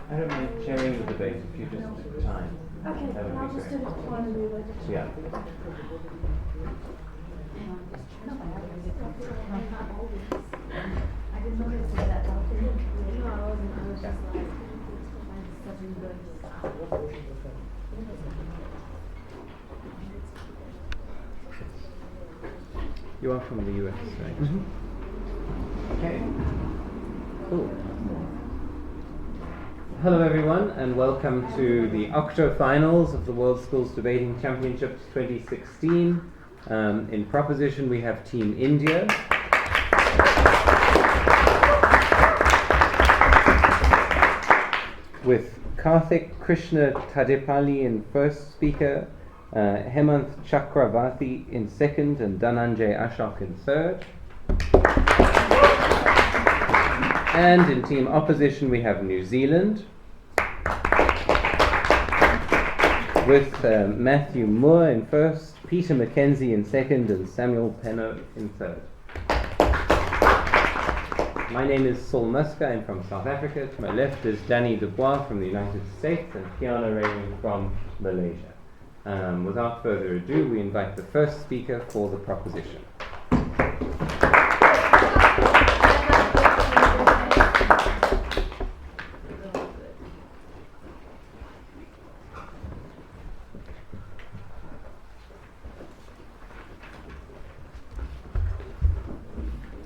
I don't mind sharing the debate if you just time. Okay, That would I'll be just great. do it one and we Yeah. I didn't know it was that loud. No, I wasn't. I was just like, something good. You are from the US, right? Okay. Cool. Hello everyone and welcome to the Octo finals of the World Schools Debating Championships 2016. In proposition we have Team India. With Karthik Krishna Tadepalli in first speaker, Hemant Chakravarti in second and Dhananjay Ashok in third. And in team opposition we have New Zealand with Matthew Moore in first, Peter Mackenzie in second and Samuel Penno in third. My name is Saul Muska, I'm from South Africa. To my left is Danny Dubois from the United States and Kiana Raymond from Malaysia. Without further ado, we invite the first speaker for the proposition.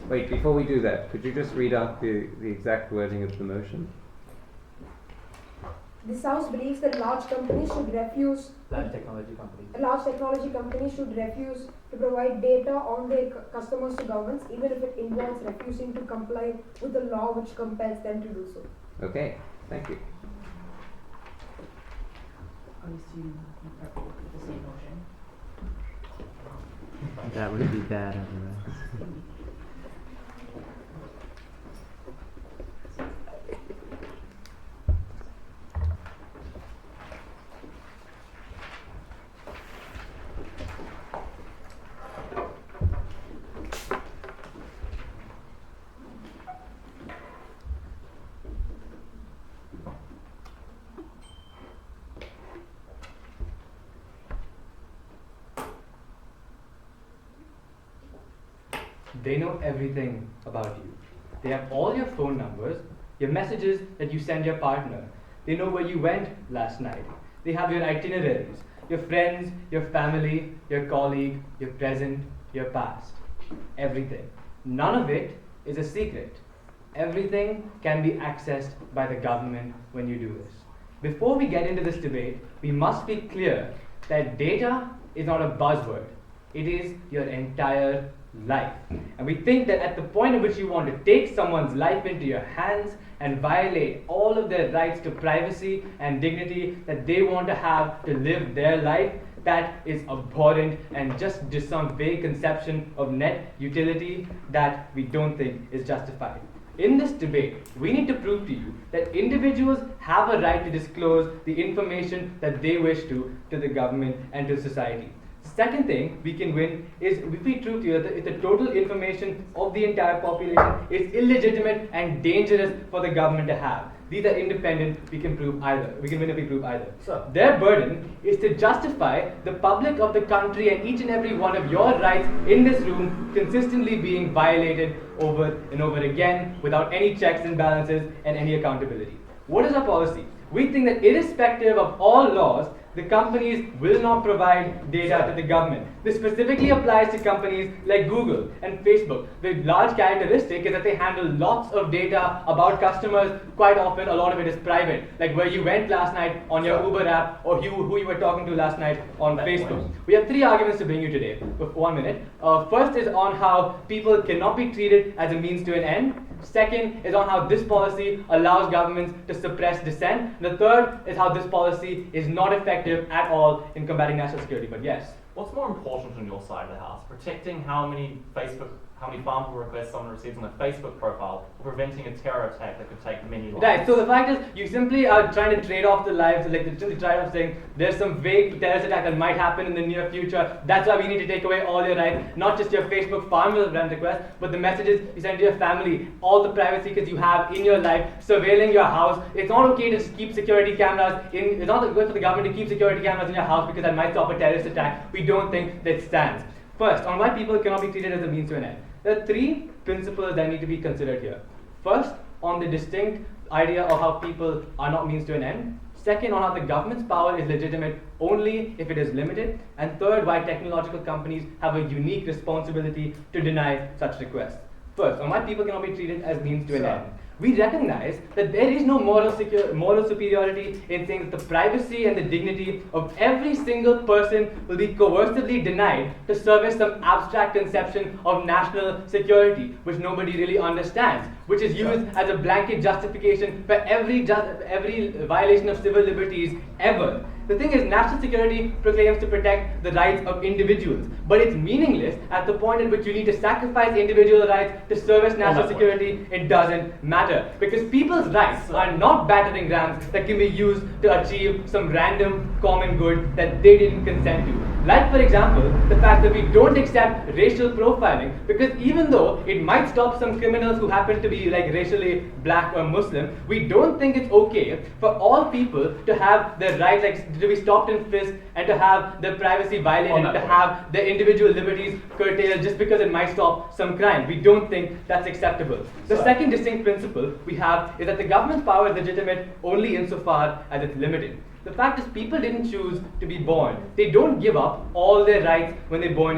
Wait, before we do that, could you just read out the exact wording of the motion? This House believes that large technology companies should refuse to provide data on their customers to governments, even if it involves refusing to comply with the law which compels them to do so. Okay, thank you. That would be bad otherwise. They know everything about you. They have all your phone numbers, your messages that you send your partner. They know where you went last night. They have your itineraries, your friends, your family, your colleague, your present, your past. Everything. None of it is a secret. Everything can be accessed by the government when you do this. Before we get into this debate, we must be clear that data is not a buzzword. It is your entire life. And we think that at the point at which you want to take someone's life into your hands and violate all of their rights to privacy and dignity that they want to have to live their life, that is abhorrent and just some vague conception of net utility that we don't think is justified. In this debate, we need to prove to you that individuals have a right to disclose the information that they wish to the government and to society. Second thing we can win is if we prove to you that the total information of the entire population is illegitimate and dangerous for the government to have. These are independent, we can prove either. We can win if we prove either. So their burden is to justify the public of the country and each and every one of your rights in this room consistently being violated over and over again without any checks and balances and any accountability. What is our policy? We think that irrespective of all laws, the companies will not provide data to the government. This specifically applies to companies like Google and Facebook. The large characteristic is that they handle lots of data about customers. Quite often, a lot of it is private, like where you went last night on your Uber app, or who you were talking to last night on Facebook. We have 3 arguments to bring you today. 1 minute. First is on how people cannot be treated as a means to an end. Second is on how this policy allows governments to suppress dissent. The third is how this policy is not effective at all in combating national security. But yes. What's more important on your side of the house? Protecting how many farmful requests someone receives on a Facebook profile, or preventing a terror attack that could take many lives? Right, so the fact is, you simply are trying to trade off the lives, like the trade-off saying there's some vague terrorist attack that might happen in the near future. That's why we need to take away all your rights, not just your Facebook farmville friend request, but the messages you send to your family, all the private secrets you have in your life, surveilling your house. It's not okay to keep security cameras it's not good for the government to keep security cameras in your house because that might stop a terrorist attack. We don't think that stands. First, on why people cannot be treated as a means to an end. There are 3 principles that need to be considered here. First, on the distinct idea of how people are not means to an end. Second, on how the government's power is legitimate only if it is limited. And third, why technological companies have a unique responsibility to deny such requests. First, on why people cannot be treated as means to an end. We recognize that there is no moral superiority in saying that the privacy and the dignity of every single person will be coercively denied to service some abstract conception of national security, which nobody really understands, which is used as a blanket justification for every violation of civil liberties ever. The thing is, national security proclaims to protect the rights of individuals, but it's meaningless at the point at which you need to sacrifice individual rights to service national security. It doesn't matter, because people's rights are not battering rams that can be used to achieve some random common good that they didn't consent to. Like, for example, the fact that we don't accept racial profiling, because even though it might stop some criminals who happen to be like racially black or Muslim, we don't think it's okay for all people to have their rights to be stopped and frisked and to have their privacy violated, to have their individual liberties curtailed just because it might stop some crime. We don't think that's acceptable. The second distinct principle we have is that the government's power is legitimate only insofar as it's limited. The fact is, people didn't choose to be born. They don't give up all their rights when they're born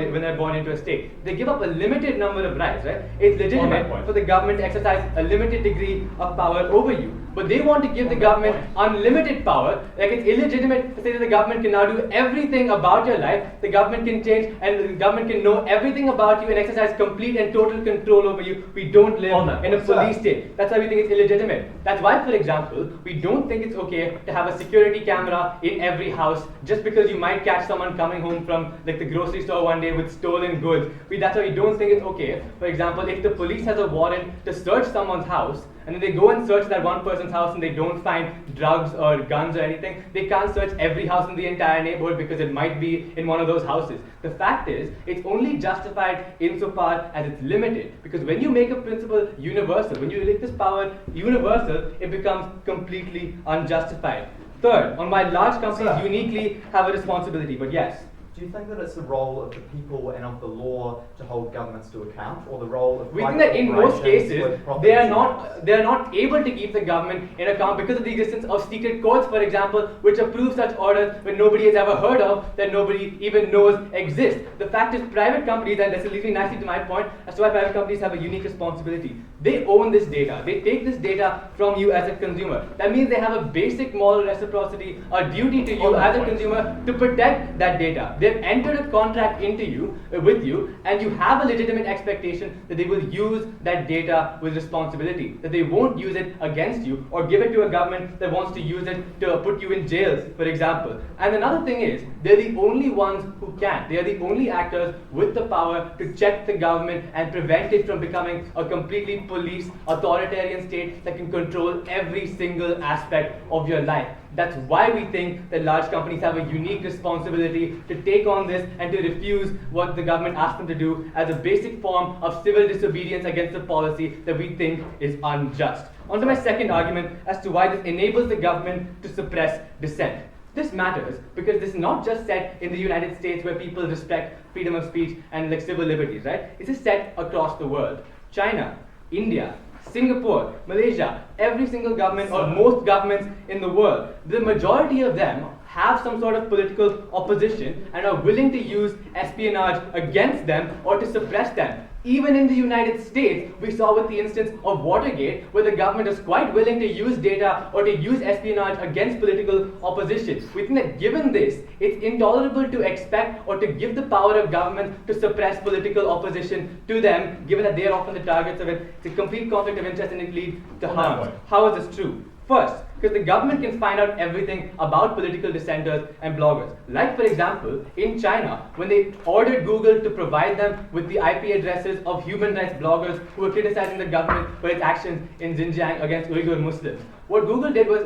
into a state. They give up a limited number of rights, right? It's legitimate for the government to exercise a limited degree of power over you. But they want to give the government unlimited power. Like, it's illegitimate to say that the government can now do everything about your life. The government can change and the government can know everything about you and exercise complete and total control over you. We don't live in a police state. That's why we think it's illegitimate. That's why, for example, we don't think it's okay to have a security camera in every house just because you might catch someone coming home from like the grocery store one day with stolen goods. That's why we don't think it's okay. For example, if the police has a warrant to search someone's house, and then they go and search that one person's house and they don't find drugs or guns or anything, they can't search every house in the entire neighborhood because it might be in one of those houses. The fact is, it's only justified insofar as it's limited. Because when you make a principle universal, when you make this power universal, it becomes completely unjustified. Third, on why large companies uniquely have a responsibility. But yes. Do you think that it's the role of the people and of the law to hold governments to account, or the role of we think that in most cases they are not able to keep the government in account because of the existence of secret courts, for example, which approve such orders when nobody has ever heard of, that nobody even knows exist. The fact is, private companies, and this leads me nicely to my point as to why private companies have a unique responsibility. They own this data. They take this data from you as a consumer. That means they have a basic moral reciprocity, a duty to you as a consumer to protect that data. They've entered a contract with you, and you have a legitimate expectation that they will use that data with responsibility, that they won't use it against you or give it to a government that wants to use it to put you in jails, for example. And another thing is, they're the only ones who can. They are the only actors with the power to check the government and prevent it from becoming a completely police, authoritarian state that can control every single aspect of your life. That's why we think that large companies have a unique responsibility to take on this and to refuse what the government asks them to do as a basic form of civil disobedience against a policy that we think is unjust. On to my second argument as to why this enables the government to suppress dissent. This matters because this is not just set in the United States where people respect freedom of speech and like civil liberties, right? This is set across the world. China, India, Singapore, Malaysia, every single government or most governments in the world, the majority of them have some sort of political opposition and are willing to use espionage against them or to suppress them. Even in the United States, we saw with the instance of Watergate, where the government is quite willing to use data or to use espionage against political opposition. We think that given this, it's intolerable to expect or to give the power of government to suppress political opposition to them, given that they are often the targets of it. It's a complete conflict of interest and it leads to harm. How is this true? First, because the government can find out everything about political dissenters and bloggers. Like, for example, in China, when they ordered Google to provide them with the IP addresses of human rights bloggers who were criticizing the government for its actions in Xinjiang against Uyghur Muslims. What Google did was,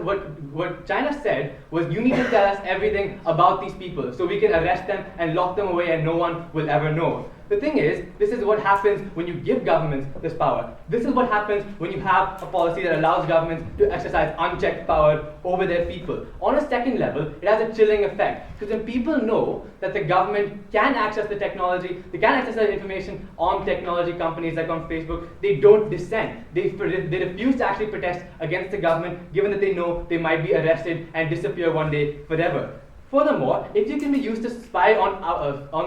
what China said was, you need to tell us everything about these people so we can arrest them and lock them away and no one will ever know. The thing is, this is what happens when you give governments this power. This is what happens when you have a policy that allows governments to exercise unchecked power over their people. On a second level, it has a chilling effect. Because when people know that the government can access the technology, they can access the information on technology companies like on Facebook, they don't dissent. They refuse to actually protest against the government, given that they know they might be arrested and disappear one day forever. Furthermore, if you can be used to spy on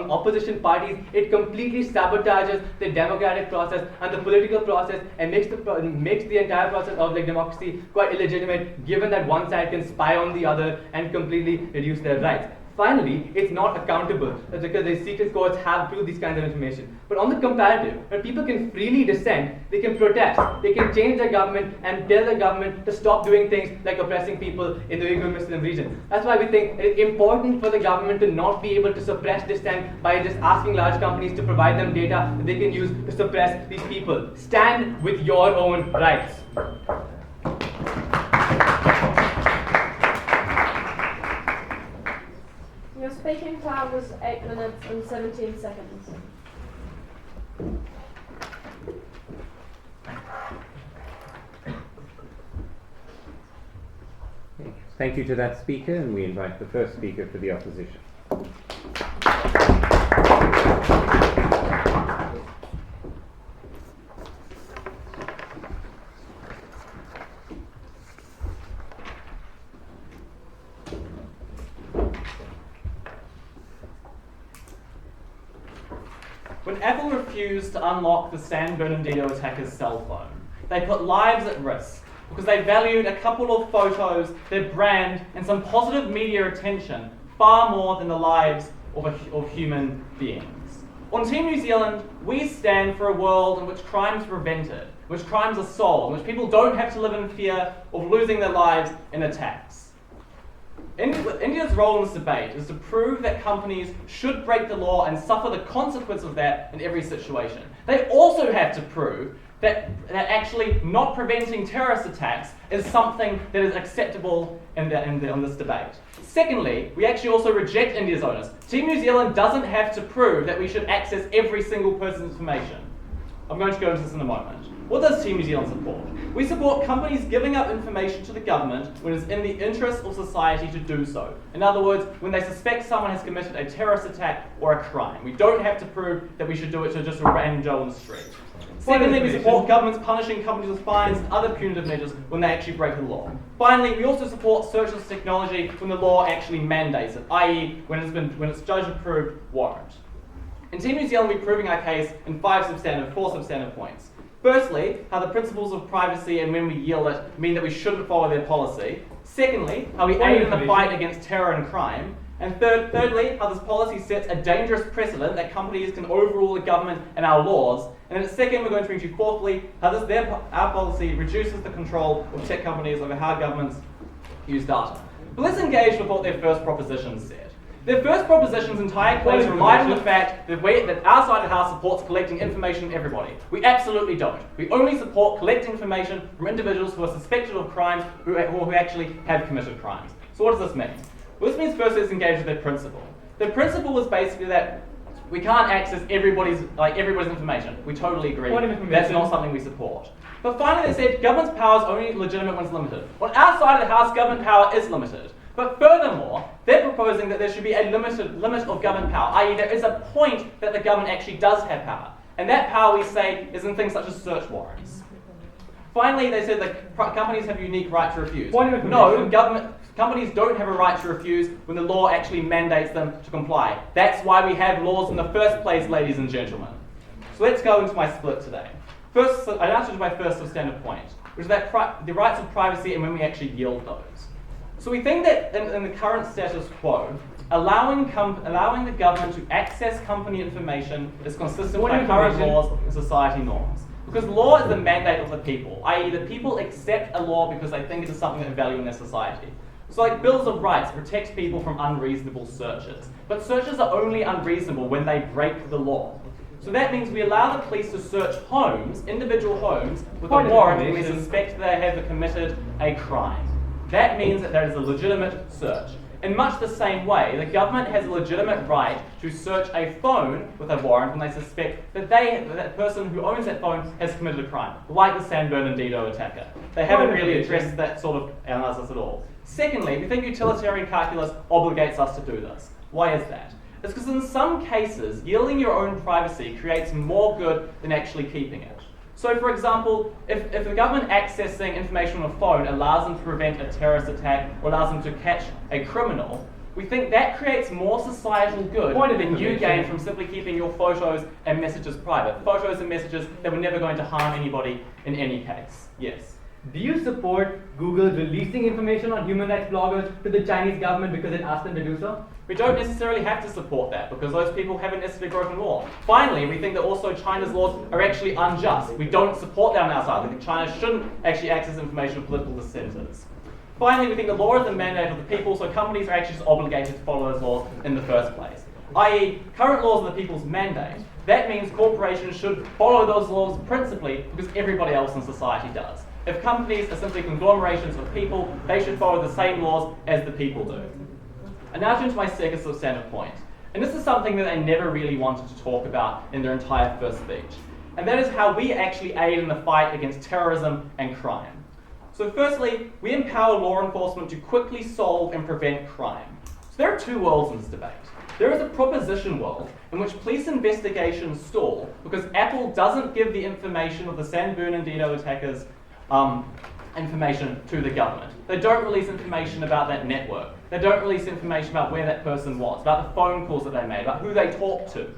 opposition parties, it completely sabotages the democratic process and the political process and makes the entire process of democracy quite illegitimate, given that one side can spy on the other and completely reduce their rights. Finally, it's not accountable because the secret courts have proved these kinds of information. But on the comparative, when people can freely dissent, they can protest, they can change their government and tell the government to stop doing things like oppressing people in the Uyghur Muslim region. That's why we think it's important for the government to not be able to suppress dissent by just asking large companies to provide them data that they can use to suppress these people. Stand with your own rights. Your speaking time was 8 minutes and 17 seconds. Thank you to that speaker, and we invite the first speaker for the opposition. When Apple refused to unlock the San Bernardino attacker's cell phone, they put lives at risk because they valued a couple of photos, their brand, and some positive media attention far more than the lives of human beings. On Team New Zealand, we stand for a world in which crime is prevented, in which crimes are solved, in which people don't have to live in fear of losing their lives in attacks. India's role in this debate is to prove that companies should break the law and suffer the consequence of that in every situation. They also have to prove that actually not preventing terrorist attacks is something that is acceptable in this debate. Secondly, we actually also reject India's onus. Team New Zealand doesn't have to prove that we should access every single person's information. I'm going to go into this in a moment. What does Team New Zealand support? We support companies giving up information to the government when it's in the interest of society to do so. In other words, when they suspect someone has committed a terrorist attack or a crime. We don't have to prove that we should do it to just a random Joe on the street. Secondly, we support governments punishing companies with fines and other punitive measures when they actually break the law. Finally, we also support searchless technology when the law actually mandates it, i.e. when it's judged and proved warrant. In Team New Zealand, we're proving our case in four substantive points. Firstly, how the principles of privacy and when we yield it mean that we shouldn't follow their policy. Secondly, how we aid in the fight against terror and crime. And thirdly, how this policy sets a dangerous precedent that companies can overrule the government and our laws. And then second, we're going to bring you fourthly, how our policy reduces the control of tech companies over how governments use data. But let's engage with what their first proposition said. Their first proposition's entire claims relied on the fact that our side of the house supports collecting information from everybody. We absolutely don't. We only support collecting information from individuals who are suspected of crimes or who actually have committed crimes. So what does this mean? Well, this means firstly let's engage with their principle. Their principle was basically that we can't access everybody's information. We totally agree. That's not something we support. But finally they said government's power is only legitimate when it's limited. On our side of the house, government power is limited. But furthermore, they're proposing that there should be a limit of government power, i.e. there is a point that the government actually does have power. And that power, we say, is in things such as search warrants. Finally, they said that companies have a unique right to refuse. No, Companies don't have a right to refuse when the law actually mandates them to comply. That's why we have laws in the first place, ladies and gentlemen. So let's go into my split today. First, I answered my first substantive point, which is that the rights of privacy and when we actually yield those. So we think that in the current status quo, allowing the government to access company information is consistent with our current laws and society norms. Because law is the mandate of the people, i.e. the people accept a law because they think it is something they value in their society. So like bills of rights protect people from unreasonable searches. But searches are only unreasonable when they break the law. So that means we allow the police to search homes, individual homes, with a warrant when we suspect they have committed a crime. That means that there is a legitimate search. In much the same way, the government has a legitimate right to search a phone with a warrant when they suspect that that person who owns that phone has committed a crime, like the San Bernardino attacker. They haven't really addressed that sort of analysis at all. Secondly, we think utilitarian calculus obligates us to do this. Why is that? It's because in some cases, yielding your own privacy creates more good than actually keeping it. So for example, if the government accessing information on a phone allows them to prevent a terrorist attack or allows them to catch a criminal, we think that creates more societal good than you gain from simply keeping your photos and messages private. Photos and messages that were never going to harm anybody in any case. Yes? Do you support Google releasing information on human rights bloggers to the Chinese government because it asked them to do so? We don't necessarily have to support that because those people haven't necessarily broken law. Finally, we think that also China's laws are actually unjust. We don't support that on our side. We think China shouldn't actually access information of political dissenters. Finally, we think the law is the mandate of the people, so companies are actually just obligated to follow those laws in the first place. I.e., current laws are the people's mandate. That means corporations should follow those laws principally because everybody else in society does. If companies are simply conglomerations of people, they should follow the same laws as the people do. And now turn to my second substantive point. And this is something that they never really wanted to talk about in their entire first speech. And that is how we actually aid in the fight against terrorism and crime. So firstly, we empower law enforcement to quickly solve and prevent crime. So there are two worlds in this debate. There is a proposition world in which police investigations stall because Apple doesn't give the information of the San Bernardino attackers information to the government. They don't release information about that network. They don't release information about where that person was, about the phone calls that they made, about who they talked to.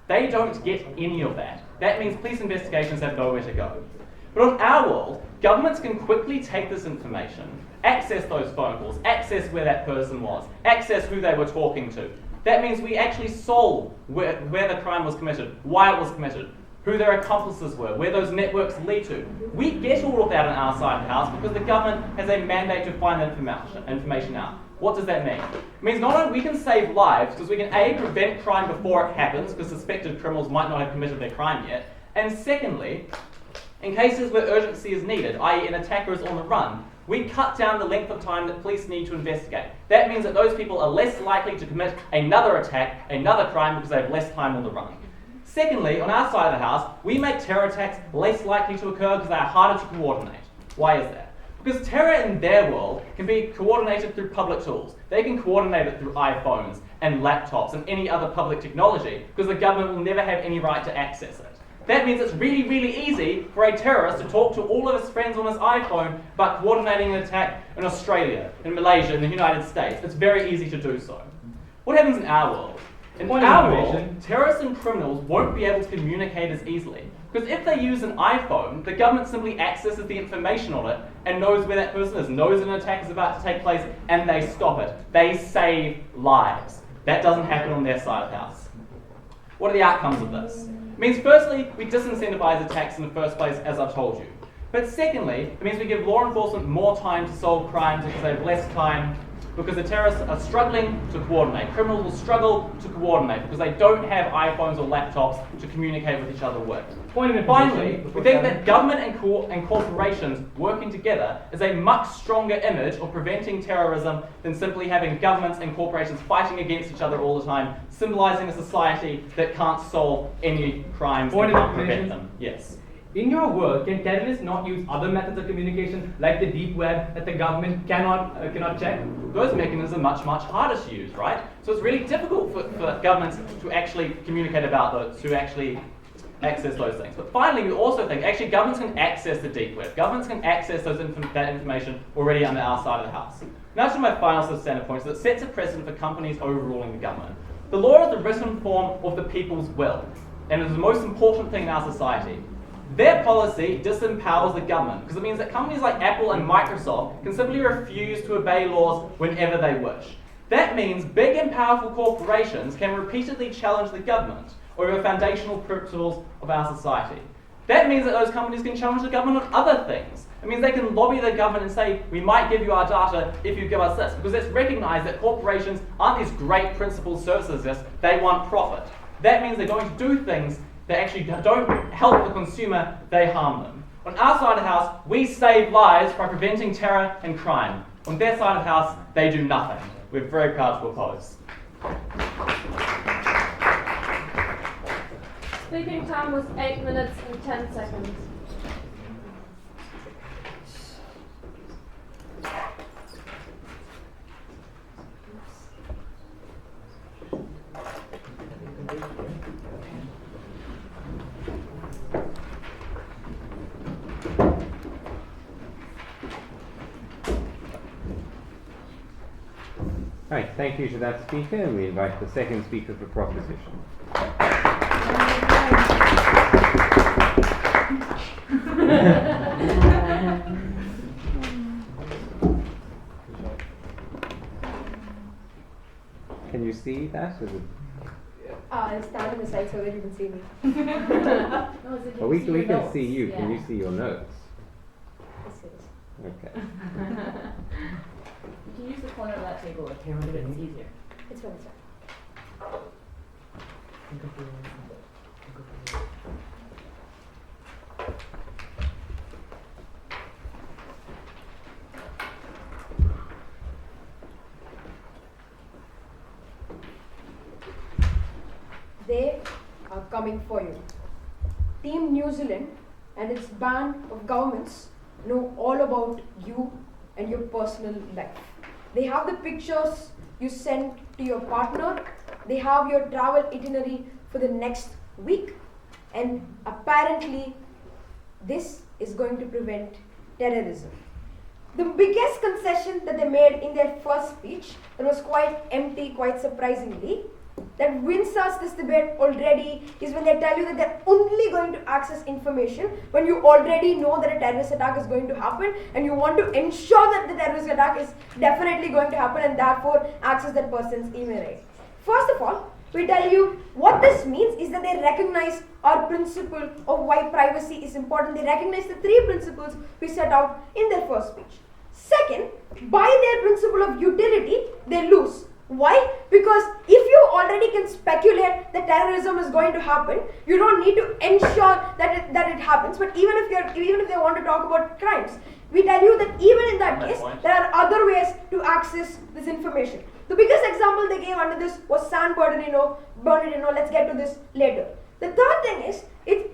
They don't get any of that. That means police investigations have nowhere to go. But in our world, governments can quickly take this information, access those phone calls, access where that person was, access who they were talking to. That means we actually solve where the crime was committed, why it was committed, who their accomplices were, where those networks lead to. We get all of that on our side of the house because the government has a mandate to find that information out. What does that mean? It means not only we can save lives because we can A, prevent crime before it happens because suspected criminals might not have committed their crime yet, and secondly, in cases where urgency is needed, i.e. an attacker is on the run, we cut down the length of time that police need to investigate. That means that those people are less likely to commit another attack, another crime, because they have less time on the run. Secondly, on our side of the house, we make terror attacks less likely to occur because they are harder to coordinate. Why is that? Because terror in their world can be coordinated through public tools. They can coordinate it through iPhones and laptops and any other public technology because the government will never have any right to access it. That means it's really, really easy for a terrorist to talk to all of his friends on his iPhone about coordinating an attack in Australia, in Malaysia, in the United States. It's very easy to do so. What happens in our world? In our world, terrorists and criminals won't be able to communicate as easily. Because if they use an iPhone, the government simply accesses the information on it and knows where that person is, knows an attack is about to take place, and they stop it. They save lives. That doesn't happen on their side of the house. What are the outcomes of this? It means firstly, we disincentivize attacks in the first place, as I've told you. But secondly, it means we give law enforcement more time to solve crimes because they have less time because the terrorists are struggling to coordinate. Criminals will struggle to coordinate because they don't have iPhones or laptops to communicate with each other with. Finally, we think that government and corporations working together is a much stronger image of preventing terrorism than simply having governments and corporations fighting against each other all the time, symbolizing a society that can't solve any crimes and can't prevent them. Yes. In your work, can terrorists not use other methods of communication like the deep web that the government cannot check? Those mechanisms are much, much harder to use, right? So it's really difficult for governments to actually communicate about those, to actually access those things. But finally, we also think actually governments can access the deep web. Governments can access that information already under our side of the house. Now, actually, my final sort of standard point is that it sets a precedent for companies overruling the government. The law is the written form of the people's will, and is the most important thing in our society. Their policy disempowers the government because it means that companies like Apple and Microsoft can simply refuse to obey laws whenever they wish. That means big and powerful corporations can repeatedly challenge the government over foundational principles of our society. That means that those companies can challenge the government on other things. It means they can lobby the government and say, we might give you our data if you give us this, because it's recognized that corporations aren't these great principled services, they want profit. That means they're going to do things that actually don't help the consumer, they harm them. On our side of the house, we save lives by preventing terror and crime. On their side of the house, they do nothing. We're very proud to oppose. Speaking time was 8 minutes and 10 seconds. Right, thank you to that speaker, and we invite the second speaker for proposition. Can you see that? Is it? I'll stand on the side so that you can see me. Well, we can see you. Can you see your notes? Okay. You can use the corner of that table if it's easier. It's fine, it's fine. They are coming for you. Team New Zealand and its band of governments know all about you and your personal life. They have the pictures you send to your partner. They have your travel itinerary for the next week. And apparently, this is going to prevent terrorism. The biggest concession that they made in their first speech, that was quite empty, quite surprisingly, that wins us this debate already is when they tell you that they're only going to access information when you already know that a terrorist attack is going to happen and you want to ensure that the terrorist attack is definitely going to happen and therefore access that person's email ID. First of all, we tell you what this means is that they recognize our principle of why privacy is important. They recognize the 3 principles we set out in their first speech. Second, by their principle of utility, they lose. Why? Because if you already can speculate that terrorism is going to happen, you don't need to ensure that it happens. But even if they want to talk about crimes, we tell you that even in that case, there are other ways to access this information. The biggest example they gave under this was San Bernardino. Let's get to this later. The third thing is,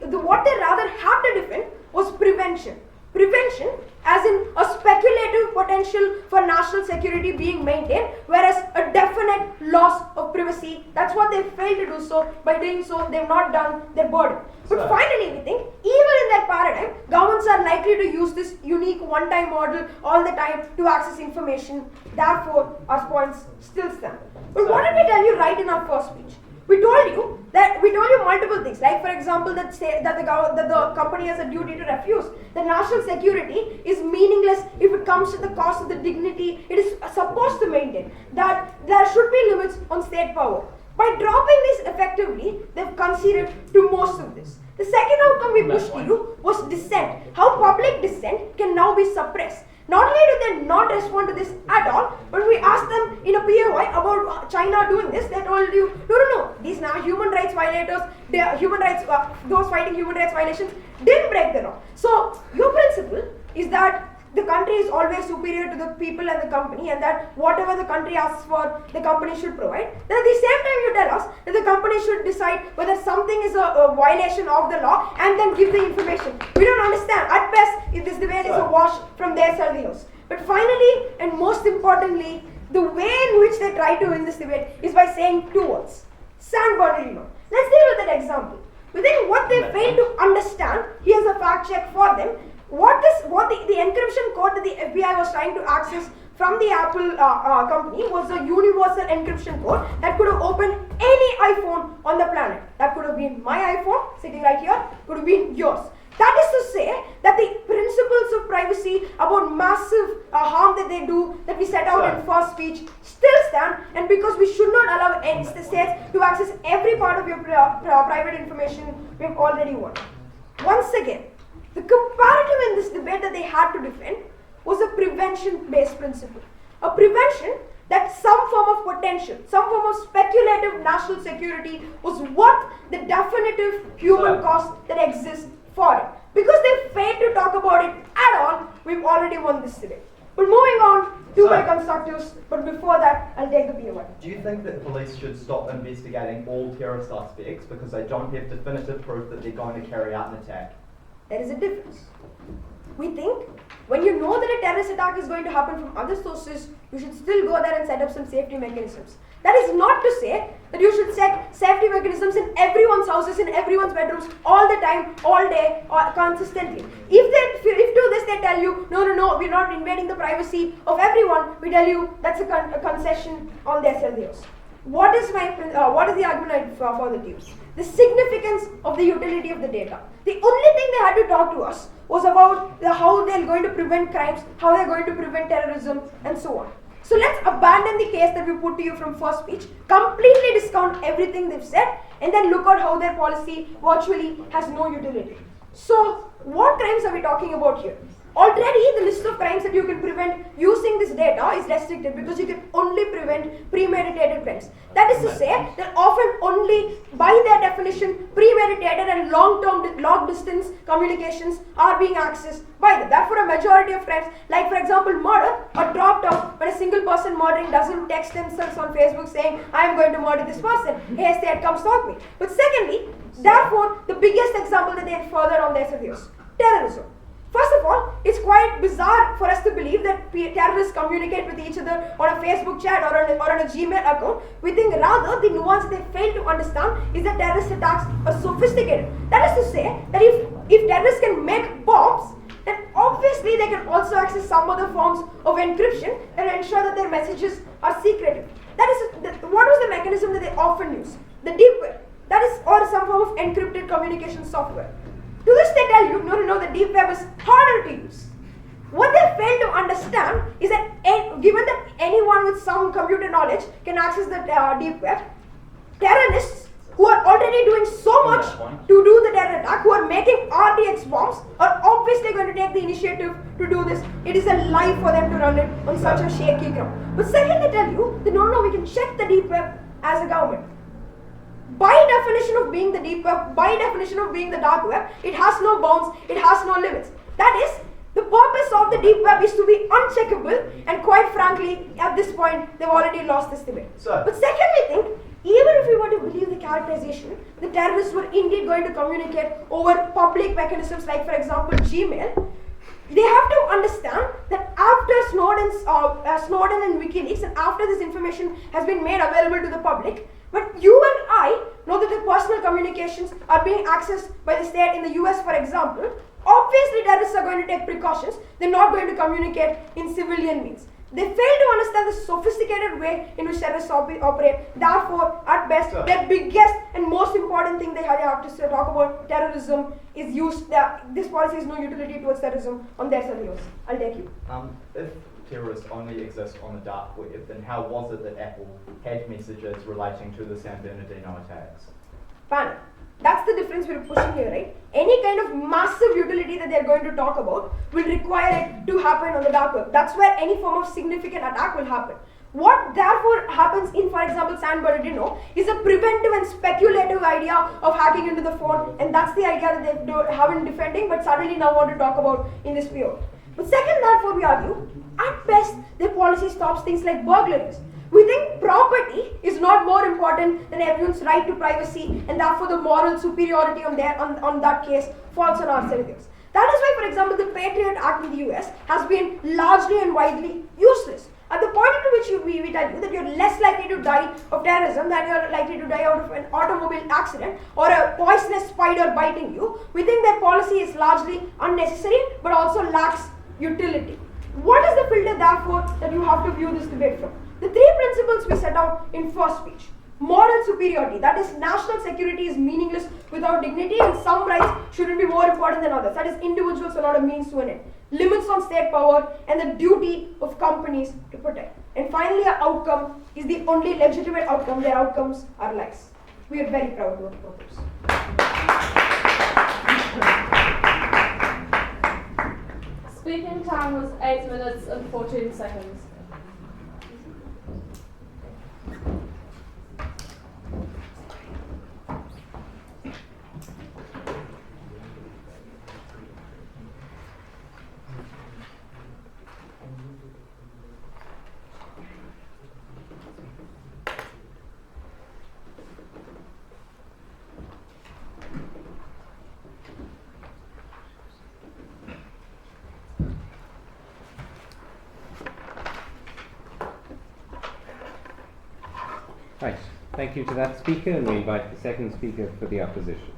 what they rather had to defend was prevention. Prevention as in a speculative potential for national security being maintained, whereas a definite loss of privacy, that's what they failed to do. So by doing so, they've not done their burden. But finally, we think, even in that paradigm, governments are likely to use this unique one-time model all the time to access information. Therefore, our points still stand. But what did we tell you right in our first speech? We told you multiple things, like for example that the company has a duty to refuse. The national security is meaningless if it comes at the cost of the dignity it is supposed to maintain. That there should be limits on state power. By dropping this effectively, they've conceded to most of this. The second outcome we pushed to you was dissent. How public dissent can now be suppressed. Not only do they not respond to this at all, but we asked them in a POI about China doing this, they told you, no, these now human rights violators, those fighting human rights violations didn't break the law. So your principle is that the country is always superior to the people and the company, and that whatever the country asks for, the company should provide. Then at the same time you tell us that the company should decide whether something is a violation of the law and then give the information. We don't understand. At best, if this debate is a wash from their servios. But finally, and most importantly, the way in which they try to win this debate is by saying 2 words. San Bernardino. Let's deal with that example. We think what they fail to understand, here's a fact check for them, what the encryption code that the FBI was trying to access from the Apple company was a universal encryption code that could have opened any iPhone on the planet. That could have been my iPhone sitting right here, could have been yours. That is to say that the principles of privacy about massive harm that they do, that we set out in first speech, still stand, and because we should not allow any states to access every part of your private information, we have already won. Once again, the comparative in this debate that they had to defend was a prevention-based principle. A prevention that some form of potential, some form of speculative national security was worth the definitive human cost that exists for it. Because they failed to talk about it at all, we've already won this debate. But moving on to my constructives, but before that, I'll take the POI. Do you think that police should stop investigating all terror suspects because they don't have definitive proof that they're going to carry out an attack? There is a difference. We think when you know that a terrorist attack is going to happen from other sources, you should still go there and set up some safety mechanisms. That is not to say that you should set safety mechanisms in everyone's houses, in everyone's bedrooms, all the time, all day, or consistently. If to this they tell you, no, we're not invading the privacy of everyone, we tell you that's a concession on their self-use. What is the argument for the teams? The significance of the utility of the data. The only thing they had to talk to us was about how they're going to prevent crimes, how they're going to prevent terrorism, and so on. So let's abandon the case that we put to you from first speech, completely discount everything they've said, and then look at how their policy virtually has no utility. So what crimes are we talking about here? Already the list of crimes that you can prevent using this data is restricted because you can only prevent premeditated crimes. That is to say that often only by their definition premeditated and long-term long-distance communications are being accessed by them. Therefore a majority of crimes, like for example murder, are dropped off when a single person murdering doesn't text themselves on Facebook saying, I am going to murder this person, hey state, come stop me. But secondly, therefore the biggest example that they had further on their surveys, terrorism. First of all, it's quite bizarre for us to believe that terrorists communicate with each other on a Facebook chat or on a Gmail account. We think rather the nuance they fail to understand is that terrorist attacks are sophisticated. That is to say that if terrorists can make bombs, then obviously they can also access some other forms of encryption and ensure that their messages are secretive. That is what was the mechanism that they often use? The deep web. That is, or some form of encrypted communication software. To this they tell you, no, the deep web is harder to use. What they fail to understand is that given that anyone with some computer knowledge can access the deep web, terrorists who are already doing so much to do the terror attack, who are making RDX bombs, are obviously going to take the initiative to do this. It is a lie for them to run it on such a shaky ground. But second they tell you that no, we can check the deep web as a government. By definition of being the deep web, by definition of being the dark web, it has no bounds, it has no limits. That is, the purpose of the deep web is to be uncheckable, and quite frankly, at this point, they've already lost this debate. But second, we think, even if we were to believe the characterization, the terrorists were indeed going to communicate over public mechanisms like, for example, Gmail, they have to understand that after Snowden and WikiLeaks, and after this information has been made available to the public, but you and I know that the personal communications are being accessed by the state in the US, for example. Obviously, terrorists are going to take precautions. They're not going to communicate in civilian means. They fail to understand the sophisticated way in which terrorists operate. Therefore, at best, their biggest and most important thing they have to talk about terrorism is this policy has no utility towards terrorism on their surveillance. I'll take you. If terrorists only exist on the dark web, then how was it that Apple had messages relating to the San Bernardino attacks? Fine. That's the difference we're pushing here, right? Any kind of massive utility that they're going to talk about will require it to happen on the dark web. That's where any form of significant attack will happen. What therefore happens in, for example, San Bernardino is a preventive and speculative idea of hacking into the phone, and that's the idea that they haven't defending, but suddenly now want to talk about in this PO. But second, therefore, we argue, at best, their policy stops things like burglaries. We think property is not more important than everyone's right to privacy, and therefore the moral superiority on that case falls on our citizens. That is why, for example, the Patriot Act in the US has been largely and widely useless. At the point at which we tell you that you're less likely to die of terrorism than you're likely to die out of an automobile accident or a poisonous spider biting you, we think that policy is largely unnecessary but also lacks utility. What is the filter, therefore, that you have to view this debate from? The three principles we set out in first speech. Moral superiority, that is, national security is meaningless without dignity and some rights shouldn't be more important than others. That is, individuals are not a means to an end. Limits on state power and the duty of companies to protect. And finally, our outcome is the only legitimate outcome. Their outcomes are lives. We are very proud to propose. Speaking time was 8 minutes and 14 seconds. Right, thank you to that speaker, and we invite the second speaker for the opposition.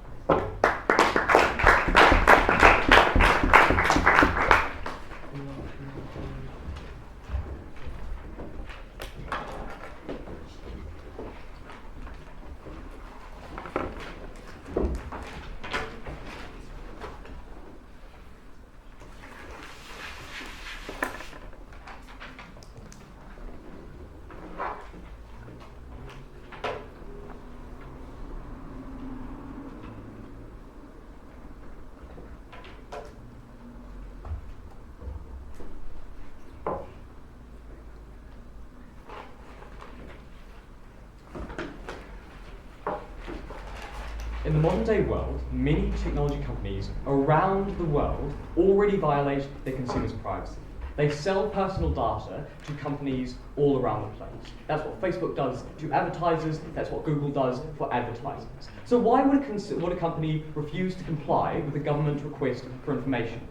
In the modern day world, many technology companies around the world already violate their consumers' privacy. They sell personal data to companies all around the place. That's what Facebook does to advertisers, that's what Google does for advertisers. So why would a company refuse to comply with a government request for information?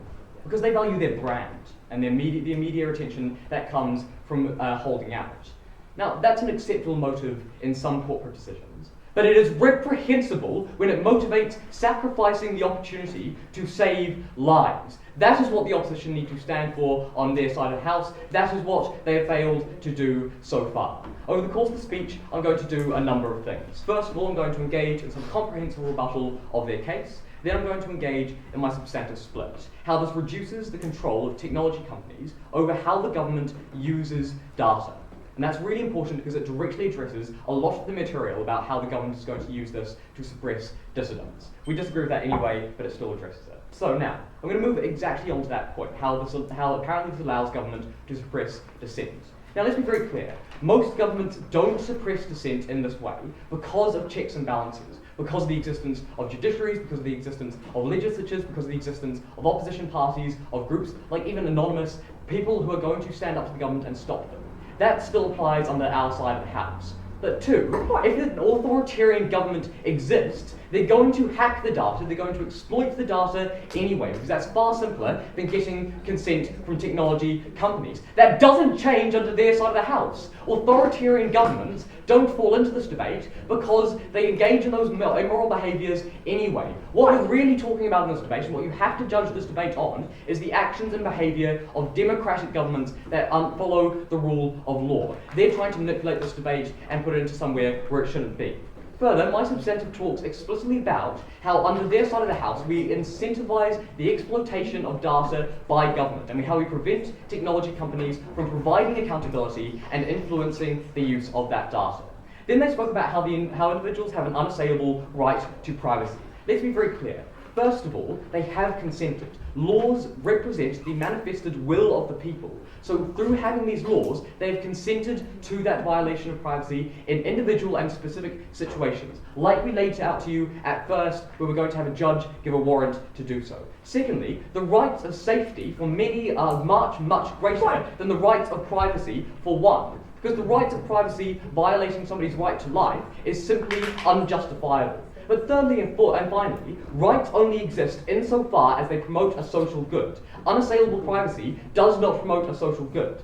Because they value their brand and the media attention that comes from holding out. Now, that's an acceptable motive in some corporate decisions, but it is reprehensible when it motivates sacrificing the opportunity to save lives. That is what the opposition need to stand for on their side of the house. That is what they have failed to do so far. Over the course of the speech, I'm going to do a number of things. First of all, I'm going to engage in some comprehensive rebuttal of their case. Then I'm going to engage in my substantive split, how this reduces the control of technology companies over how the government uses data. And that's really important because it directly addresses a lot of the material about how the government is going to use this to suppress dissidents. We disagree with that anyway, but it still addresses it. So now, I'm going to move exactly onto that point, how apparently this allows government to suppress dissent. Now let's be very clear, most governments don't suppress dissent in this way because of checks and balances, because of the existence of judiciaries, because of the existence of legislatures, because of the existence of opposition parties, of groups, like even anonymous, people who are going to stand up to the government and stop them. That still applies on our side of the house. But two, if an authoritarian government exists, they're going to hack the data, they're going to exploit the data anyway, because that's far simpler than getting consent from technology companies. That doesn't change under their side of the house. Authoritarian governments don't fall into this debate because they engage in those immoral behaviours anyway. What we're really talking about in this debate, and what you have to judge this debate on, is the actions and behaviour of democratic governments that follow the rule of law. They're trying to manipulate this debate and put it into somewhere where it shouldn't be. Further, my substantive talks explicitly about how under their side of the house we incentivise the exploitation of data by government, and how we prevent technology companies from providing accountability and influencing the use of that data. Then they spoke about how individuals have an unassailable right to privacy. Let's be very clear. First of all, they have consented. Laws represent the manifested will of the people. So through having these laws, they have consented to that violation of privacy in individual and specific situations, like we laid out to you at first, where we're going to have a judge give a warrant to do so. Secondly, the rights of safety for many are much, much greater than the rights of privacy for one. Because the rights of privacy violating somebody's right to life is simply unjustifiable. But thirdly and finally, rights only exist insofar as they promote a social good. Unassailable privacy does not promote a social good.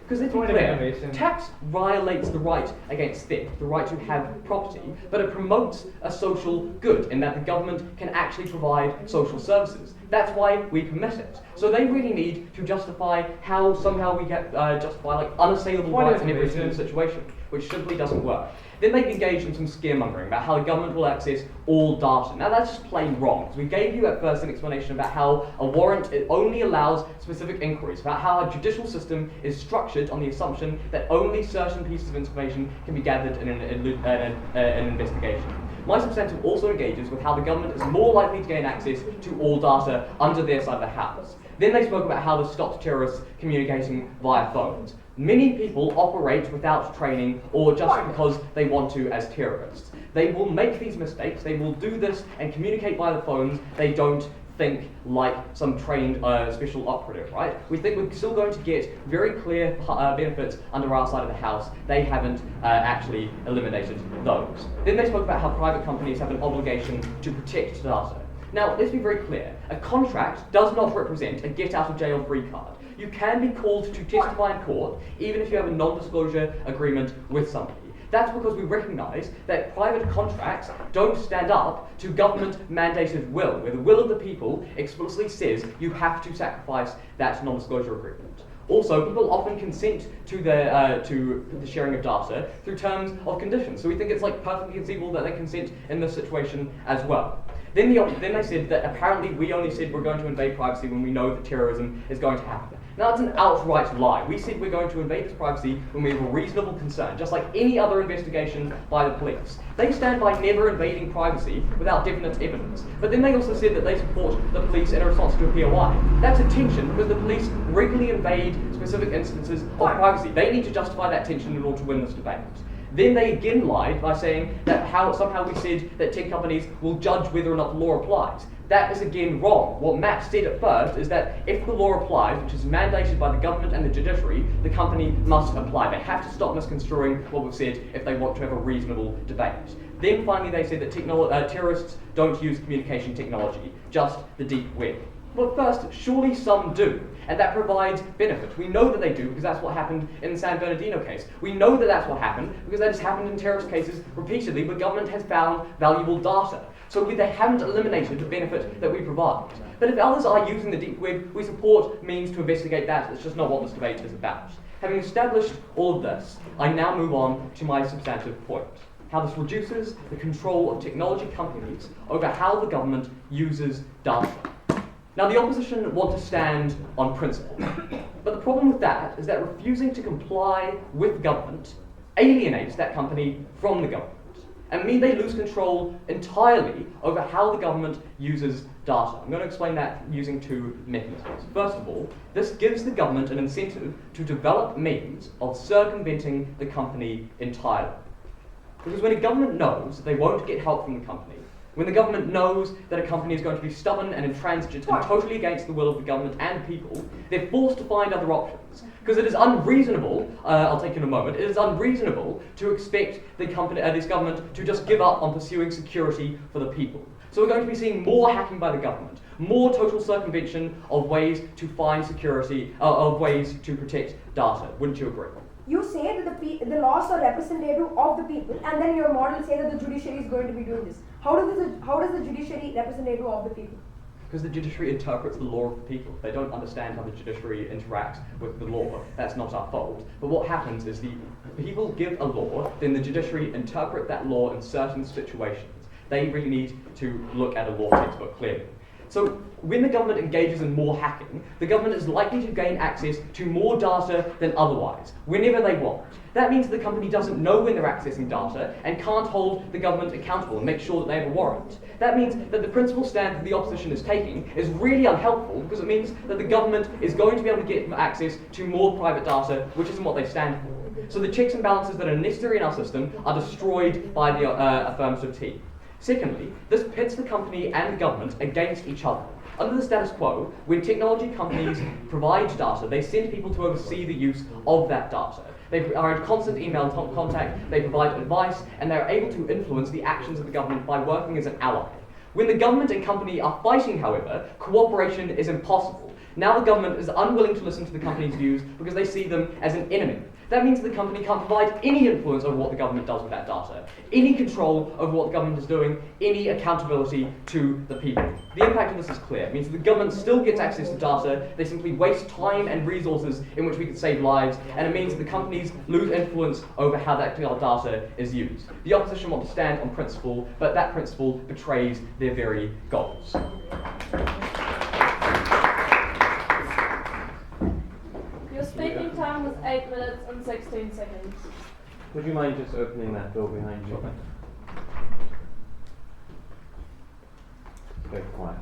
Because let's be Point of clear, information. tax violates the right against theft, the right to have property, but it promotes a social good in that the government can actually provide social services. That's why we permit it. So they really need to justify how somehow we get justify like unassailable Point of rights in every single information. situation, which simply doesn't work. Then they've engaged in some scaremongering about how the government will access all data. Now that's just plain wrong, because we gave you at first an explanation about how a warrant it only allows specific inquiries, about how our judicial system is structured on the assumption that only certain pieces of information can be gathered in an investigation. My substantive also engages with how the government is more likely to gain access to all data under their side of the house. Then they spoke about how this stops terrorists communicating via phones. Many people operate without training or just because they want to as terrorists. They will make these mistakes, they will do this and communicate via the phones. They don't think like some trained special operative, right? We think we're still going to get very clear benefits under our side of the house. They haven't actually eliminated those. Then they spoke about how private companies have an obligation to protect data. Now, let's be very clear. A contract does not represent a get-out-of-jail-free card. You can be called to testify in court, even if you have a non-disclosure agreement with somebody. That's because we recognise that private contracts don't stand up to government-mandated will, where the will of the people explicitly says you have to sacrifice that non-disclosure agreement. Also, people often consent to the sharing of data through terms of conditions. So we think it's like perfectly conceivable that they consent in this situation as well. Then they said that apparently we only said we're going to invade privacy when we know that terrorism is going to happen. Now that's an outright lie. We said we're going to invade this privacy when we have a reasonable concern, just like any other investigation by the police. They stand by never invading privacy without definite evidence. But then they also said that they support the police in response to a POI. That's a tension because the police regularly invade specific instances of privacy. They need to justify that tension in order to win this debate. Then they again lied by saying that somehow we said that tech companies will judge whether or not the law applies. That is again wrong. What Matt said at first is that if the law applies, which is mandated by the government and the judiciary, the company must apply. They have to stop misconstruing what we've said if they want to have a reasonable debate. Then finally they said that terrorists don't use communication technology, just the deep web. Well, first, surely some do, and that provides benefit. We know that they do because that's what happened in the San Bernardino case. We know that that's what happened because that has happened in terrorist cases repeatedly, but government has found valuable data. So they haven't eliminated the benefit that we provide. But if others are using the deep web, we support means to investigate that. It's just not what this debate is about. Having established all of this, I now move on to my substantive point. How this reduces the control of technology companies over how the government uses data. Now, the opposition want to stand on principle, but the problem with that is that refusing to comply with government alienates that company from the government, and means they lose control entirely over how the government uses data. I'm going to explain that using two mechanisms. First of all, this gives the government an incentive to develop means of circumventing the company entirely. Because when a government knows that they won't get help from the company, when the government knows that a company is going to be stubborn and intransigent and totally against the will of the government and people, they're forced to find other options. Because it is unreasonable, I'll take you in a moment, it is unreasonable to expect the company, this government to just give up on pursuing security for the people. So we're going to be seeing more hacking by the government, more total circumvention of ways to find security, of ways to protect data. Wouldn't you agree? You say that the laws are representative of the people, and then your model say that the judiciary is going to be doing this. How does the judiciary representative of the people? Because the judiciary interprets the law of the people. They don't understand how the judiciary interacts with the law. That's not our fault. But what happens is the people give a law, then the judiciary interpret that law in certain situations. They really need to look at a law textbook clearly. So when the government engages in more hacking, the government is likely to gain access to more data than otherwise, whenever they want. That means the company doesn't know when they're accessing data and can't hold the government accountable and make sure that they have a warrant. That means that the principal stand that the opposition is taking is really unhelpful because it means that the government is going to be able to get access to more private data, which isn't what they stand for. So the checks and balances that are necessary in our system are destroyed by the affirmative T. Secondly, this pits the company and the government against each other. Under the status quo, when technology companies provide data, they send people to oversee the use of that data. They are in constant email contact, they provide advice, and they are able to influence the actions of the government by working as an ally. When the government and company are fighting, however, cooperation is impossible. Now the government is unwilling to listen to the company's views because they see them as an enemy. That means the company can't provide any influence over what the government does with that data, any control over what the government is doing, any accountability to the people. The impact of this is clear. It means that the government still gets access to data, they simply waste time and resources in which we could save lives, and it means that the companies lose influence over how that data is used. The opposition want to stand on principle, but that principle betrays their very goals. Your speaking time was 8 minutes and 16 seconds. Would you mind just opening that door behind you? Very quiet.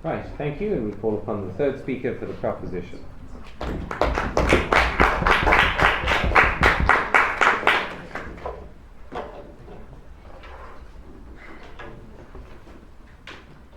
Right, thank you, and we call upon the third speaker for the proposition.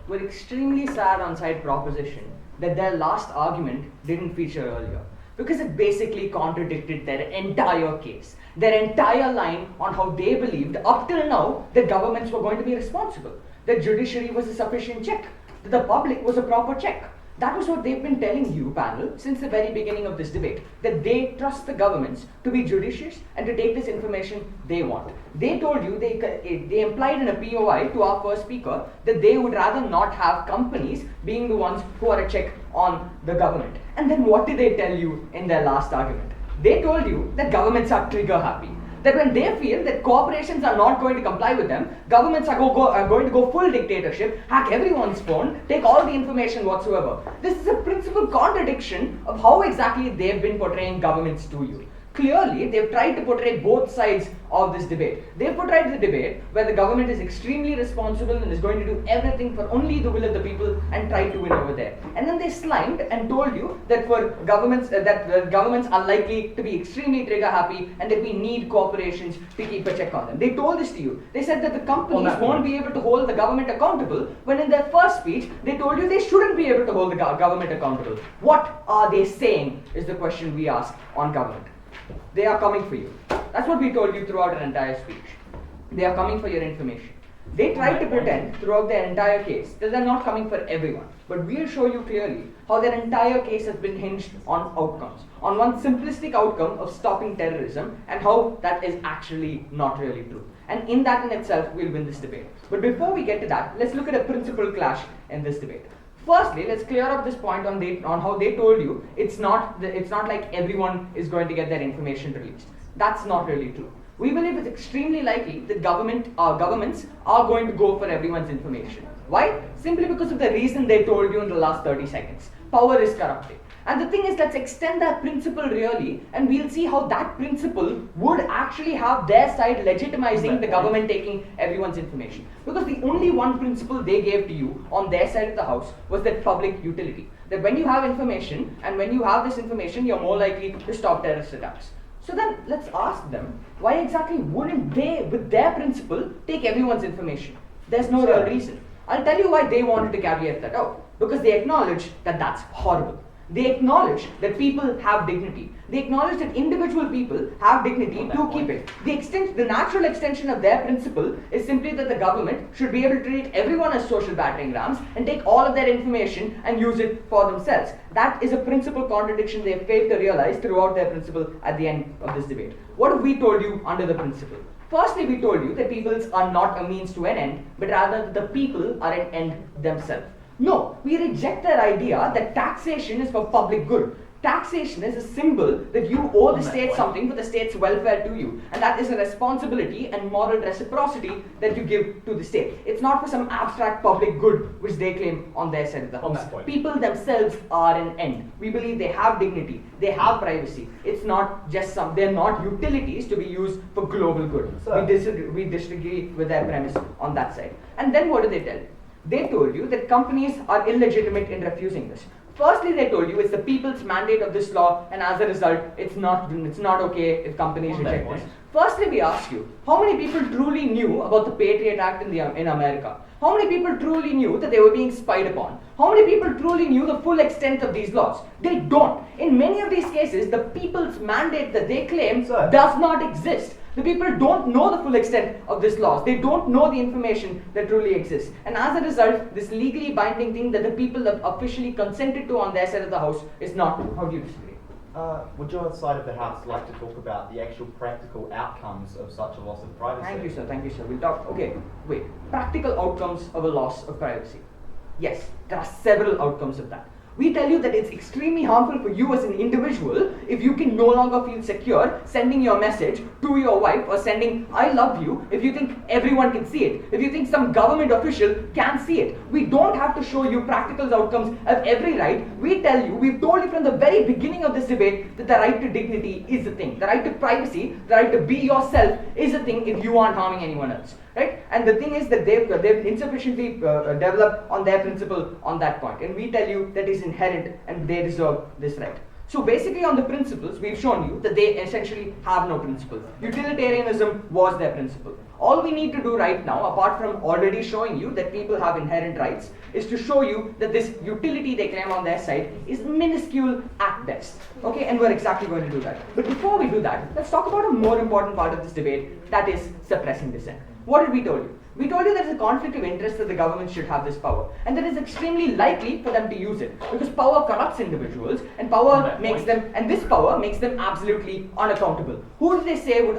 We're extremely sad on side proposition that their last argument didn't feature earlier, because it basically contradicted their entire case, their entire line on how they believed up till now that governments were going to be responsible, that judiciary was a sufficient check, that the public was a proper check. That was what they've been telling you, panel, since the very beginning of this debate, that they trust the governments to be judicious and to take this information they want. They told you, they implied in a POI to our first speaker that they would rather not have companies being the ones who are a check on the government. And then what did they tell you in their last argument? They told you that governments are trigger happy. That when they feel that corporations are not going to comply with them, governments are going to go full dictatorship, hack everyone's phone, take all the information whatsoever. This is a principal contradiction of how exactly they've been portraying governments to you. Clearly, they've tried to portray both sides of this debate. They've portrayed the debate where the government is extremely responsible and is going to do everything for only the will of the people and try to win over there. And then they slimed and told you that for governments, governments are likely to be extremely trigger happy and that we need corporations to keep a check on them. They told this to you. They said that the companies won't be able to hold the government accountable, when in their first speech they told you they shouldn't be able to hold the government accountable. What are they saying is the question we ask on government. They are coming for you. That's what we told you throughout our entire speech. They are coming for your information. They tried to pretend throughout their entire case that they're not coming for everyone. But we'll show you clearly how their entire case has been hinged on outcomes. On one simplistic outcome of stopping terrorism and how that is actually not really true. And in that in itself, we'll win this debate. But before we get to that, let's look at a principal clash in this debate. Firstly, let's clear up this point on how they told you it's not like everyone is going to get their information released. That's not really true. We believe it's extremely likely that governments are going to go for everyone's information. Why? Simply because of the reason they told you in the last 30 seconds. Power is corrupting. And the thing is, let's extend that principle really, and we'll see how that principle would actually have their side legitimizing the government taking everyone's information. Because the only one principle they gave to you on their side of the house was that public utility. That when you have information, and when you have this information, you're more likely to stop terrorist attacks. So then, let's ask them, why exactly wouldn't they, with their principle, take everyone's information? There's no real reason. I'll tell you why they wanted to caveat that out. Because they acknowledge that that's horrible. They acknowledge that people have dignity. They acknowledge that individual people have dignity to keep it. The natural extension of their principle is simply that the government should be able to treat everyone as social battering rams and take all of their information and use it for themselves. That is a principal contradiction they have failed to realize throughout their principle at the end of this debate. What have we told you under the principle? Firstly, we told you that peoples are not a means to an end, but rather the people are an end themselves. No, we reject that idea that taxation is for public good. Taxation is a symbol that you owe the state something for the state's welfare to you. And that is a responsibility and moral reciprocity that you give to the state. It's not for some abstract public good which they claim on their side of the house. People themselves are an end. We believe they have dignity, they have privacy. It's not just they're not utilities to be used for global good. We disagree with their premise on that side. And then what do they tell you? They told you that companies are illegitimate in refusing this. Firstly, they told you it's the people's mandate of this law, and as a result, it's not okay if companies reject this. Firstly, we ask you, how many people truly knew about the Patriot Act in America? How many people truly knew that they were being spied upon? How many people truly knew the full extent of these laws? They don't. In many of these cases, the people's mandate that they claim does not exist. The people don't know the full extent of these laws. They don't know the information that truly exists. And as a result, this legally binding thing that the people have officially consented to on their side of the house is not true. How do you disagree? Would your side of the house like to talk about the actual practical outcomes of such a loss of privacy? Thank you, sir. Thank you, sir. We'll talk. Okay, wait. Practical outcomes of a loss of privacy. Yes, there are several outcomes of that. We tell you that it's extremely harmful for you as an individual if you can no longer feel secure sending your message to your wife or sending I love you if you think everyone can see it, if you think some government official can see it. We don't have to show you practical outcomes of every right. We tell you, we've told you from the very beginning of this debate that the right to dignity is a thing. The right to privacy, the right to be yourself is a thing if you aren't harming anyone else. Right? And the thing is that they've insufficiently developed on their principle on that point. And we tell you that is inherent and they deserve this right. So basically on the principles, we've shown you that they essentially have no principle. Utilitarianism was their principle. All we need to do right now, apart from already showing you that people have inherent rights, is to show you that this utility they claim on their side is minuscule at best. Okay, and we're exactly going to do that. But before we do that, let's talk about a more important part of this debate, that is suppressing dissent. What did we tell you? We told you there is a conflict of interest that the government should have this power, and that it's extremely likely for them to use it, because power corrupts individuals, and power makes them, and this power makes them absolutely unaccountable. Who do they say would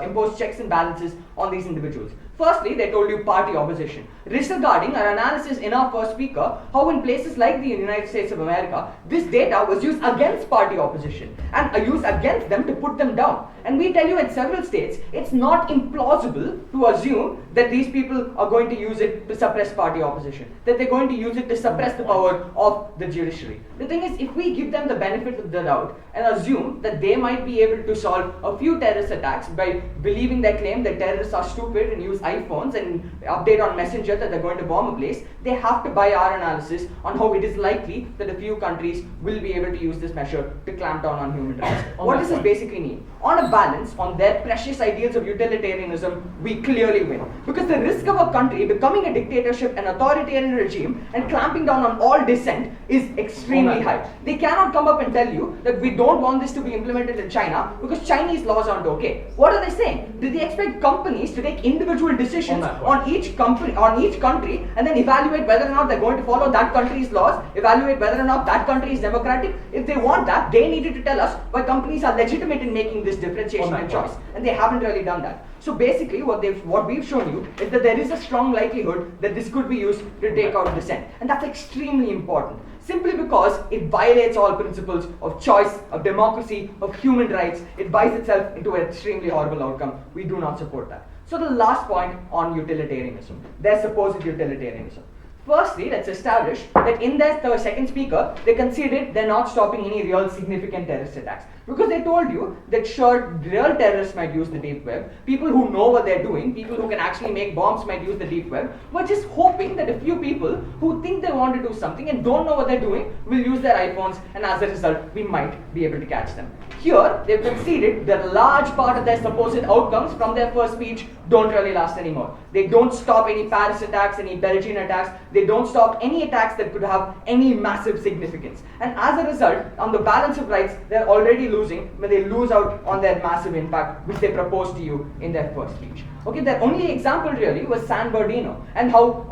impose checks and balances on these individuals? Firstly, they told you party opposition, disregarding our analysis in our first speaker, how in places like the United States of America, this data was used against party opposition and used against them to put them down. And we tell you in several states, it's not implausible to assume that these people are going to use it to suppress party opposition, that they're going to use it to suppress the power of the judiciary. The thing is, if we give them the benefit of the doubt and assume that they might be able to solve a few terrorist attacks by believing their claim that terrorists are stupid and use iPhones and update on Messenger that they're going to bomb a place, they have to buy our analysis on how it is likely that a few countries will be able to use this measure to clamp down on human rights. What does this basically mean? On a balance, on their precious ideals of utilitarianism, we clearly win. Because the risk of a country becoming a dictatorship, an authoritarian regime, and clamping down on all dissent is extremely high. They cannot come up and tell you that we don't want this to be implemented in China because Chinese laws aren't okay. What are they saying? Do they expect companies to take individual decisions on each country and then evaluate whether or not they're going to follow that country's laws, evaluate whether or not that country is democratic? If they want that, they needed to tell us why companies are legitimate in making this differentiation and choice, and they haven't really done that. So basically what we've shown you is that there is a strong likelihood that this could be used to take out dissent, and that's extremely important, simply because it violates all principles of choice, of democracy, of human rights. It buys itself into an extremely horrible outcome. We do not support that. So the last point on utilitarianism, their supposed utilitarianism. Firstly, let's establish that in their second speaker, they conceded they're not stopping any real significant terrorist attacks. Because they told you that sure, real terrorists might use the deep web, people who know what they're doing, people who can actually make bombs might use the deep web. We're just hoping that a few people who think they want to do something and don't know what they're doing will use their iPhones, and as a result, we might be able to catch them. Here, they've conceded that a large part of their supposed outcomes from their first speech don't really last anymore. They don't stop any Paris attacks, any Belgian attacks, they don't stop any attacks that could have any massive significance. And as a result, on the balance of rights, they're already losing when they lose out on their massive impact which they proposed to you in their first speech. Okay, their only example really was San Bernardino and how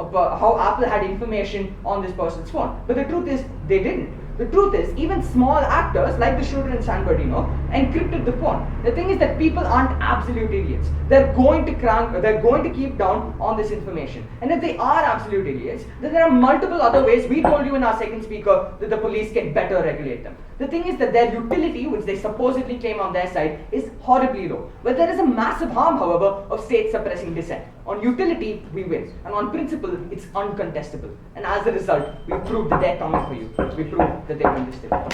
Apple had information on this person's phone. But the truth is, they didn't. The truth is, even small actors like the shooter in San Bernardino encrypted the phone. The thing is that people aren't absolute idiots. They're going to keep down on this information. And if they are absolute idiots, then there are multiple other ways, we told you in our second speaker, that the police can better regulate them. The thing is that their utility, which they supposedly claim on their side, is horribly low. But there is a massive harm, however, of states suppressing dissent. On utility, we win. And on principle, it's uncontestable. And as a result, we proved that they're coming for you. We proved that they win this debate.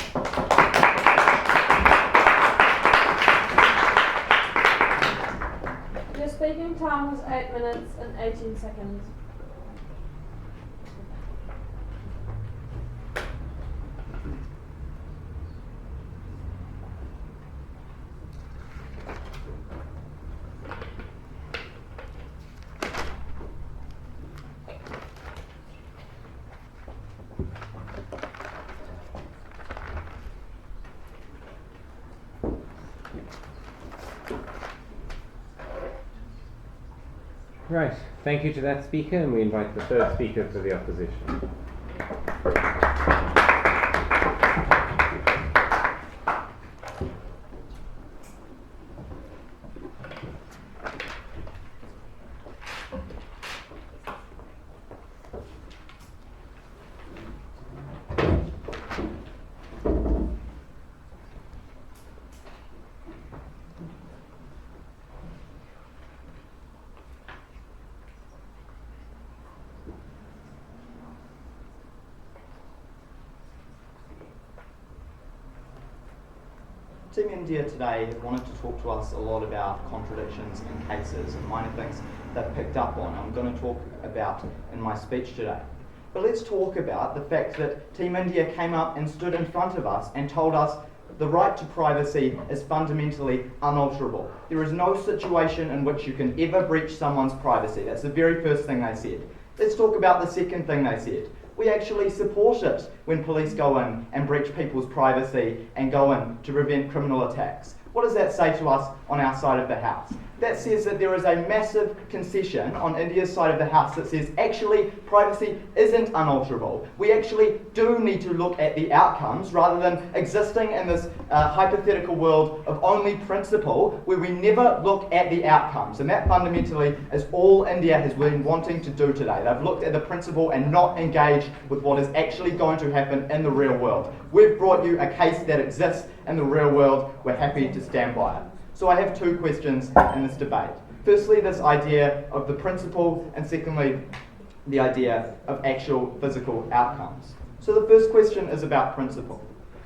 Your speaking time was 8 minutes and 18 seconds. Right, thank you to that speaker, and we invite the third speaker for the opposition. Team India today wanted to talk to us a lot about contradictions in cases and minor things they've picked up on. I'm going to talk about in my speech today. But let's talk about the fact that Team India came up and stood in front of us and told us the right to privacy is fundamentally unalterable. There is no situation in which you can ever breach someone's privacy. That's the very first thing they said. Let's talk about the second thing they said. We actually support it when police go in and breach people's privacy and go in to prevent criminal attacks. What does that say to us on our side of the house? That says that there is a massive concession on India's side of the house that says actually privacy isn't unalterable. We actually do need to look at the outcomes rather than existing in this hypothetical world of only principle where we never look at the outcomes. And that fundamentally is all India has been wanting to do today. They've looked at the principle and not engaged with what is actually going to happen in the real world. We've brought you a case that exists in the real world. We're happy to stand by it. So I have two questions in this debate. Firstly, this idea of the principle, and secondly, the idea of actual physical outcomes. So the first question is about principle.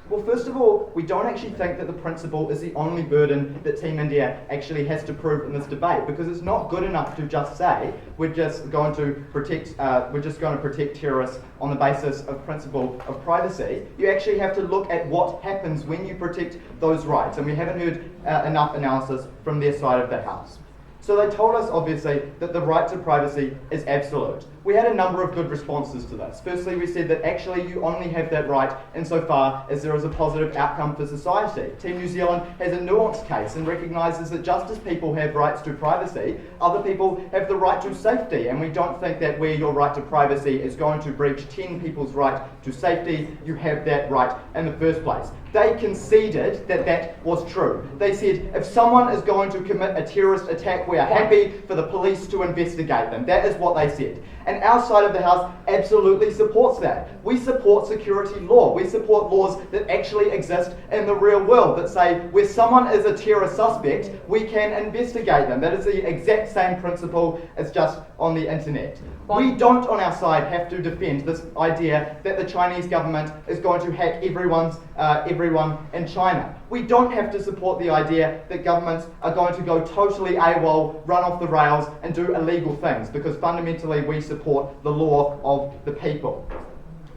Well, first of all, we don't actually think that the principle is the only burden that Team India actually has to prove in this debate, because it's not good enough to just say we're just going to protect terrorists on the basis of principle of privacy. You actually have to look at what happens when you protect those rights, and we haven't heard enough analysis from their side of the house. So they told us, obviously, that the right to privacy is absolute. We had a number of good responses to this. Firstly, we said that actually you only have that right insofar as there is a positive outcome for society. Team New Zealand has a nuanced case and recognises that just as people have rights to privacy, other people have the right to safety. And we don't think that where your right to privacy is going to breach 10 people's right to safety, you have that right in the first place. They conceded that that was true. They said, if someone is going to commit a terrorist attack, we are happy for the police to investigate them. That is what they said. And our side of the house absolutely supports that. We support security law. We support laws that actually exist in the real world that say where someone is a terrorist suspect, we can investigate them. That is the exact same principle as just on the internet. We don't, on our side, have to defend this idea that the Chinese government is going to hack everyone in China. We don't have to support the idea that governments are going to go totally AWOL, run off the rails, and do illegal things, because fundamentally we support the law of the people.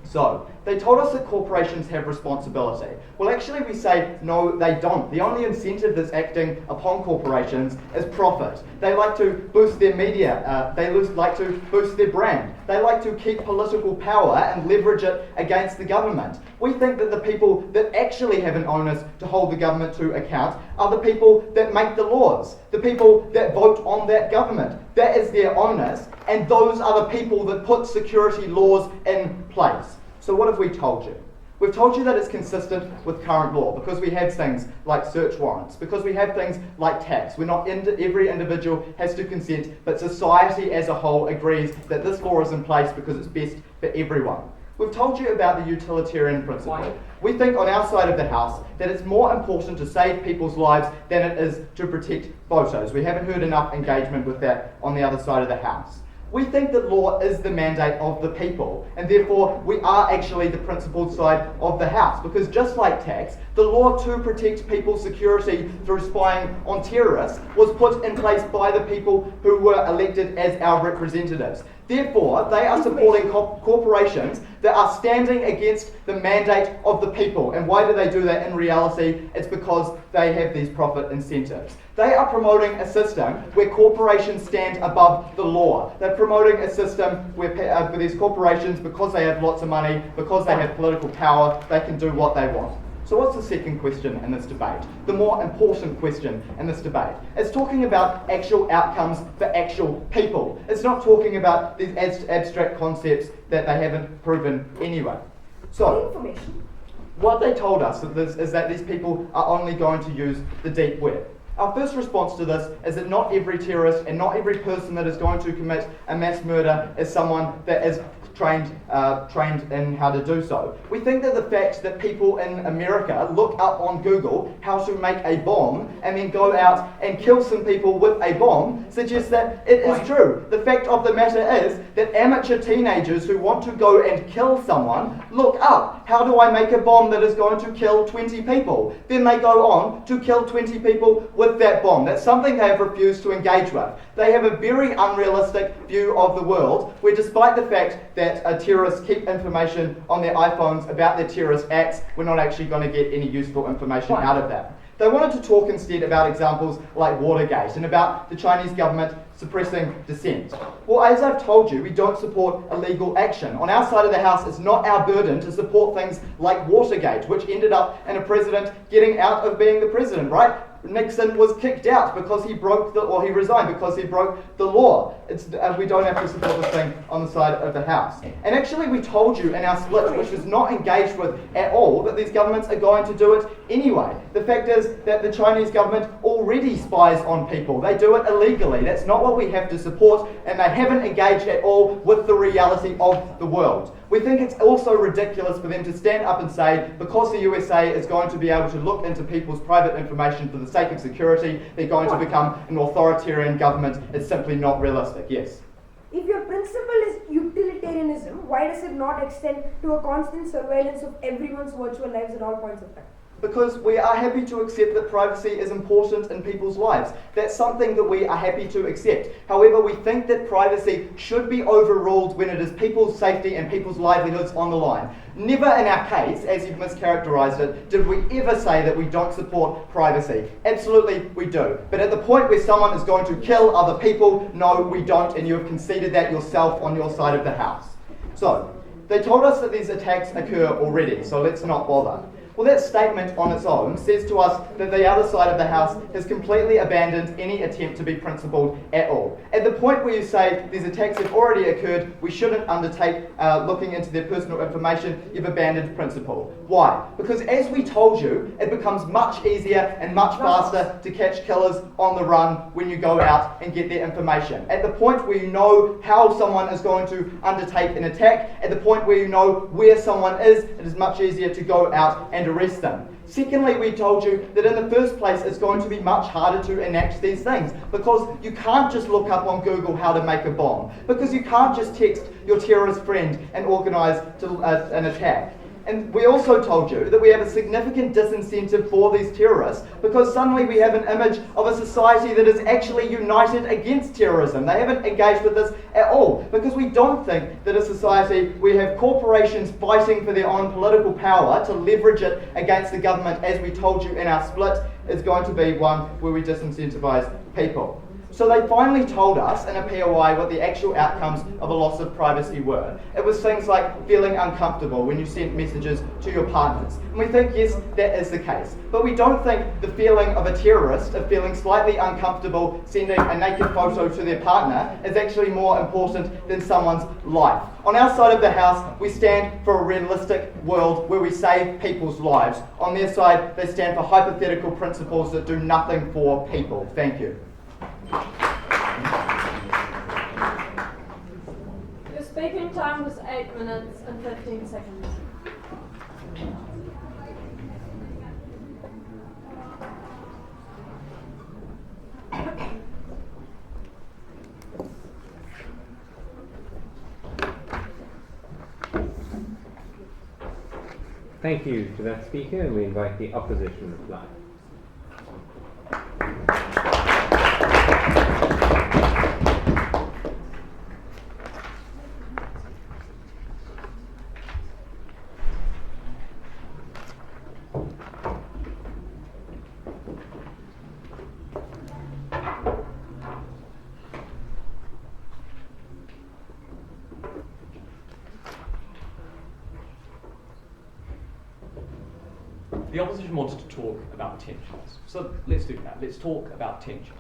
So, they told us that corporations have responsibility. Well, actually we say, no, they don't. The only incentive that's acting upon corporations is profit. They like to boost their media, they like to boost their brand. They like to keep political power and leverage it against the government. We think that the people that actually have an onus to hold the government to account are the people that make the laws, the people that vote on that government. That is their onus, and those are the people that put security laws in place. So what have we told you? We've told you that it's consistent with current law because we have things like search warrants, because we have things like tax. We're not every individual has to consent, but society as a whole agrees that this law is in place because it's best for everyone. We've told you about the utilitarian principle. We think on our side of the house that it's more important to save people's lives than it is to protect photos. We haven't heard enough engagement with that on the other side of the house. We think that law is the mandate of the people, and therefore we are actually the principled side of the house, because just like tax, the law to protect people's security through spying on terrorists was put in place by the people who were elected as our representatives. Therefore, they are supporting corporations that are standing against the mandate of the people. And why do they do that in reality? It's because they have these profit incentives. They are promoting a system where corporations stand above the law. They're promoting a system where these corporations, because they have lots of money, because they have political power, they can do what they want. So what's the second question in this debate? The more important question in this debate. It's talking about actual outcomes for actual people. It's not talking about these abstract concepts that they haven't proven anyway. So, Information. what they told us is that these people are only going to use the deep web. Our first response to this is that not every terrorist and not every person that is going to commit a mass murder is someone that is trained in how to do so. We think that the fact that people in America look up on Google how to make a bomb and then go out and kill some people with a bomb suggests that it is true. The fact of the matter is that amateur teenagers who want to go and kill someone look up, how do I make a bomb that is going to kill 20 people? Then they go on to kill 20 people with that bomb. That's something they have refused to engage with. They have a very unrealistic view of the world, where despite the fact that terrorists keep information on their iPhones about their terrorist acts, we're not actually going to get any useful information out of that. They wanted to talk instead about examples like Watergate and about the Chinese government suppressing dissent. Well, as I've told you, we don't support illegal action. On our side of the house, it's not our burden to support things like Watergate, which ended up in a president getting out of being the president, right? Nixon was kicked out because he resigned because he broke the law. We don't have to support this thing on the side of the house. And actually we told you in our split, which was not engaged with at all, that these governments are going to do it anyway. The fact is that the Chinese government already spies on people. They do it illegally. That's not what we have to support, and they haven't engaged at all with the reality of the world. We think it's also ridiculous for them to stand up and say, because the USA is going to be able to look into people's private information for the sake of security, they're going to become an authoritarian government. It's simply not realistic. Yes? If your principle is utilitarianism, why does it not extend to a constant surveillance of everyone's virtual lives at all points of time? Because we are happy to accept that privacy is important in people's lives. That's something that we are happy to accept. However, we think that privacy should be overruled when it is people's safety and people's livelihoods on the line. Never in our case, as you've mischaracterised it, did we ever say that we don't support privacy. Absolutely, we do. But at the point where someone is going to kill other people, no, we don't, and you have conceded that yourself on your side of the house. So, they told us that these attacks occur already, so let's not bother. Well, that statement on its own says to us that the other side of the house has completely abandoned any attempt to be principled at all. At the point where you say these attacks have already occurred, we shouldn't undertake looking into their personal information, you've abandoned principle. Why? Because as we told you, it becomes much easier and much faster to catch killers on the run when you go out and get their information. At the point where you know how someone is going to undertake an attack, at the point where you know where someone is, it is much easier to go out and arrest them. Secondly, we told you that in the first place it's going to be much harder to enact these things because you can't just look up on Google how to make a bomb, because you can't just text your terrorist friend and organise an attack. And we also told you that we have a significant disincentive for these terrorists because suddenly we have an image of a society that is actually united against terrorism. They haven't engaged with this at all because we don't think that a society where you have corporations fighting for their own political power to leverage it against the government, as we told you in our split, is going to be one where we disincentivize people. So they finally told us in a POI what the actual outcomes of a loss of privacy were. It was things like feeling uncomfortable when you sent messages to your partners. And we think, yes, that is the case. But we don't think the feeling of a terrorist, of feeling slightly uncomfortable sending a naked photo to their partner, is actually more important than someone's life. On our side of the house, we stand for a realistic world where we save people's lives. On their side, they stand for hypothetical principles that do nothing for people. Thank you. Your speaking time was 8 minutes and 15 seconds. Thank you to that speaker, and we invite the opposition reply. the opposition wanted to talk about tensions. So let's do that. Let's talk about tensions.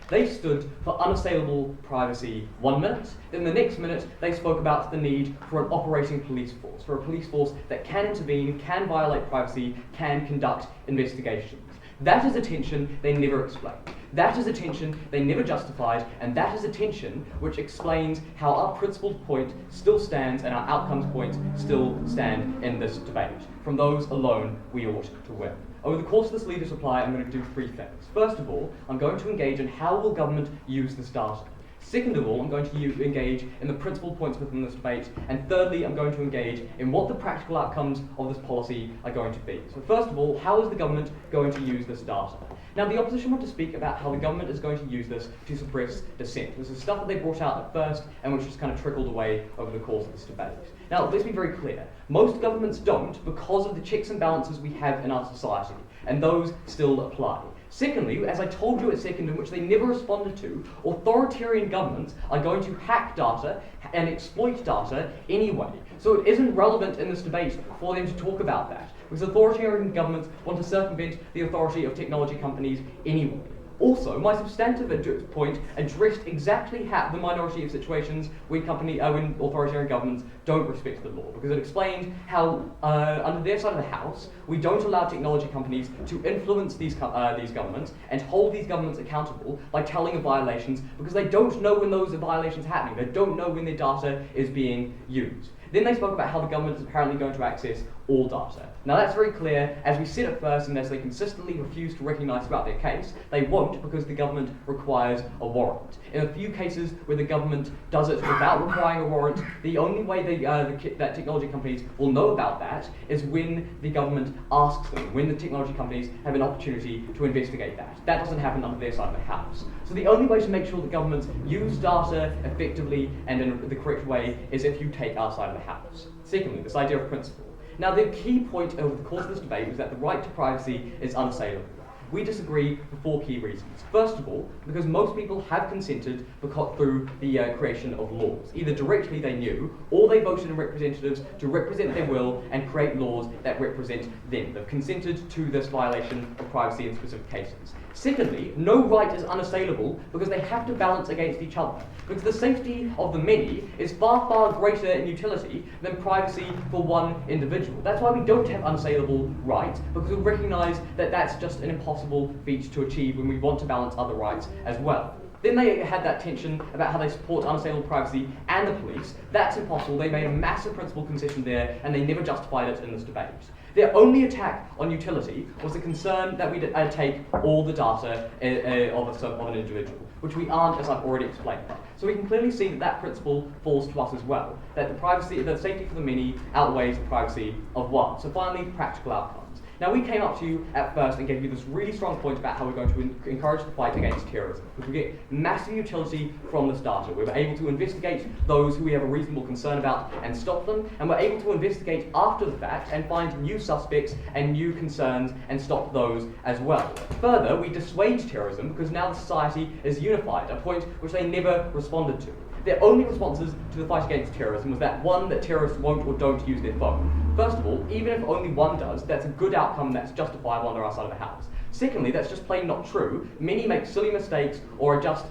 They stood for unassailable privacy 1 minute, then the next minute they spoke about the need for an operating police force, for a police force that can intervene, can violate privacy, can conduct investigations. That is a tension they never explained. That is a tension they never justified, and that is a tension which explains how our principled point still stands and our outcomes point still stand in this debate. From those alone, we ought to win. Over the course of this leader's reply, I'm going to do 3 things. First of all, I'm going to engage in how will government use this data. Second of all, I'm going to engage in the principal points within this debate. And thirdly, I'm going to engage in what the practical outcomes of this policy are going to be. So first of all, how is the government going to use this data? Now, the opposition want to speak about how the government is going to use this to suppress dissent. This is stuff that they brought out at first and which just kind of trickled away over the course of this debate. Now, let's be very clear. Most governments don't because of the checks and balances we have in our society, and those still apply. Secondly, as I told you at second, in which they never responded to, authoritarian governments are going to hack data and exploit data anyway. So it isn't relevant in this debate for them to talk about that, because authoritarian governments want to circumvent the authority of technology companies anyway. Also, my substantive point addressed exactly how the minority of situations when authoritarian governments don't respect the law, because it explained how, under their side of the house, we don't allow technology companies to influence these governments and hold these governments accountable by telling of violations, because they don't know when those violations are happening. They don't know when their data is being used. Then they spoke about how the government is apparently going to access all data. Now that's very clear. As we said at first, and as they consistently refuse to recognise throughout their case, they won't because the government requires a warrant. In a few cases where the government does it without requiring a warrant, the only way that technology companies will know about that is when the government asks them, when the technology companies have an opportunity to investigate that. That doesn't happen under their side of the house. So the only way to make sure that governments use data effectively and in the correct way is if you take our side of the house. Secondly, this idea of principle. Now, the key point over the course of this debate was that the right to privacy is unassailable. We disagree for 4 key reasons. First of all, because most people have consented through the creation of laws. Either directly they knew, or they voted in representatives to represent their will and create laws that represent them. They've consented to this violation of privacy in specific cases. Secondly, no right is unassailable because they have to balance against each other. Because the safety of the many is far, far greater in utility than privacy for one individual. That's why we don't have unassailable rights, because we recognise that that's just an impossible feat to achieve when we want to balance other rights as well. Then they had that tension about how they support unassailable privacy and the police. That's impossible. They made a massive principle concession there, and they never justified it in this debate. Their only attack on utility was the concern that we take all the data of an individual, which we aren't, as I've already explained. So we can clearly see that that principle falls to us as well, that the safety for the many outweighs the privacy of one. So finally, practical outcomes. Now, we came up to you at first and gave you this really strong point about how we're going to encourage the fight against terrorism, because we get massive utility from this data. We're able to investigate those who we have a reasonable concern about and stop them, and we're able to investigate after the fact and find new suspects and new concerns and stop those as well. Further, we dissuade terrorism because now the society is unified, a point which they never responded to. Their only responses to the fight against terrorism was that one, that terrorists won't or don't use their phone. First of all, even if only one does, that's a good outcome that's justifiable under our side of the house. Secondly, that's just plain not true. Many make silly mistakes or are just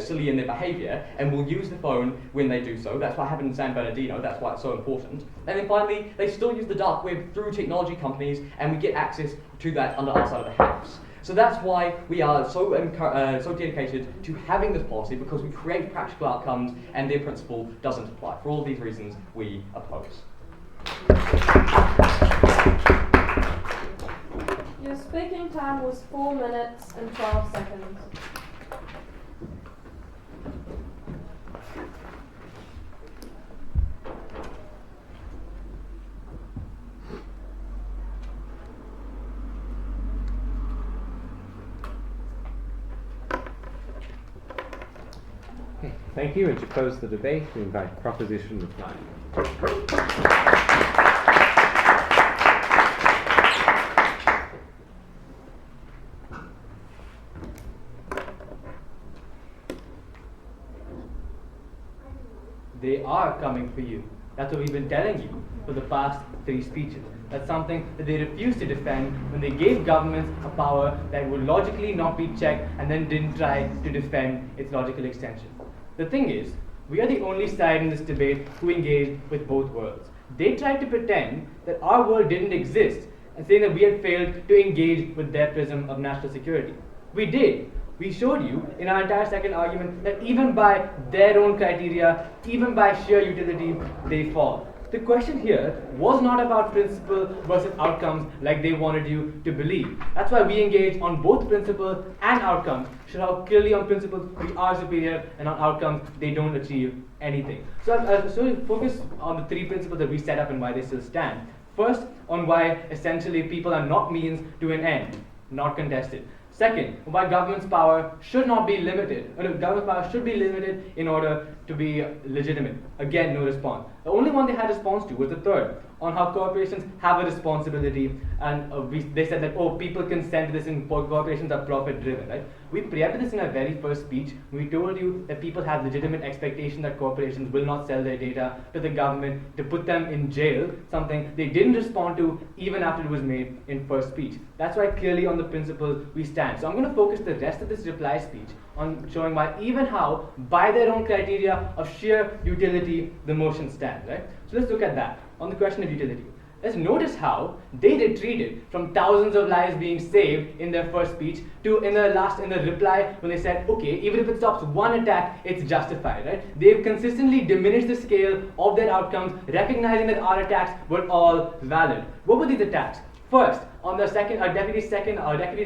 silly in their behaviour and will use the phone when they do so. That's what happened in San Bernardino. That's why it's so important. And then finally, they still use the dark web through technology companies, and we get access to that under our side of the house. So that's why we are so dedicated to having this policy, because we create practical outcomes and their principle doesn't apply. For all of these reasons, we oppose. Your speaking time was 4 minutes and 12 seconds. Okay, thank you. And to close the debate, we invite proposition reply. They are coming for you. That's what we've been telling you for the past 3 speeches. That's something that they refused to defend when they gave governments a power that would logically not be checked and then didn't try to defend its logical extension. The thing is, we are the only side in this debate who engaged with both worlds. They tried to pretend that our world didn't exist and saying that we had failed to engage with their prism of national security. We did. We showed you in our entire second argument that even by their own criteria, even by sheer utility, they fall. The question here was not about principle versus outcomes like they wanted you to believe. That's why we engage on both principle and outcomes, show how clearly on principles we are superior and on outcomes they don't achieve anything. So I'll focus on the 3 principles that we set up and why they still stand. First, on why essentially people are not means to an end, not contested. Second, why government's power should not be limited. Government's power should be limited in order to be legitimate. Again, no response. The only one they had response to was the third, on how corporations have a responsibility, and they said that, oh, people consent to this and corporations are profit driven, right? We preempted this in our very first speech. We told you that people have legitimate expectation that corporations will not sell their data to the government to put them in jail, something they didn't respond to even after it was made in first speech. That's why clearly on the principles we stand. So I'm going to focus the rest of this reply speech on showing why even how, by their own criteria of sheer utility, the motion stands, right? So let's look at that. On the question of utility, let's notice how they retreated from thousands of lives being saved in their first speech to in the reply when they said, okay, even if it stops one attack, it's justified, right? They've consistently diminished the scale of their outcomes, recognizing that our attacks were all valid. What were these attacks? First, on the deputy's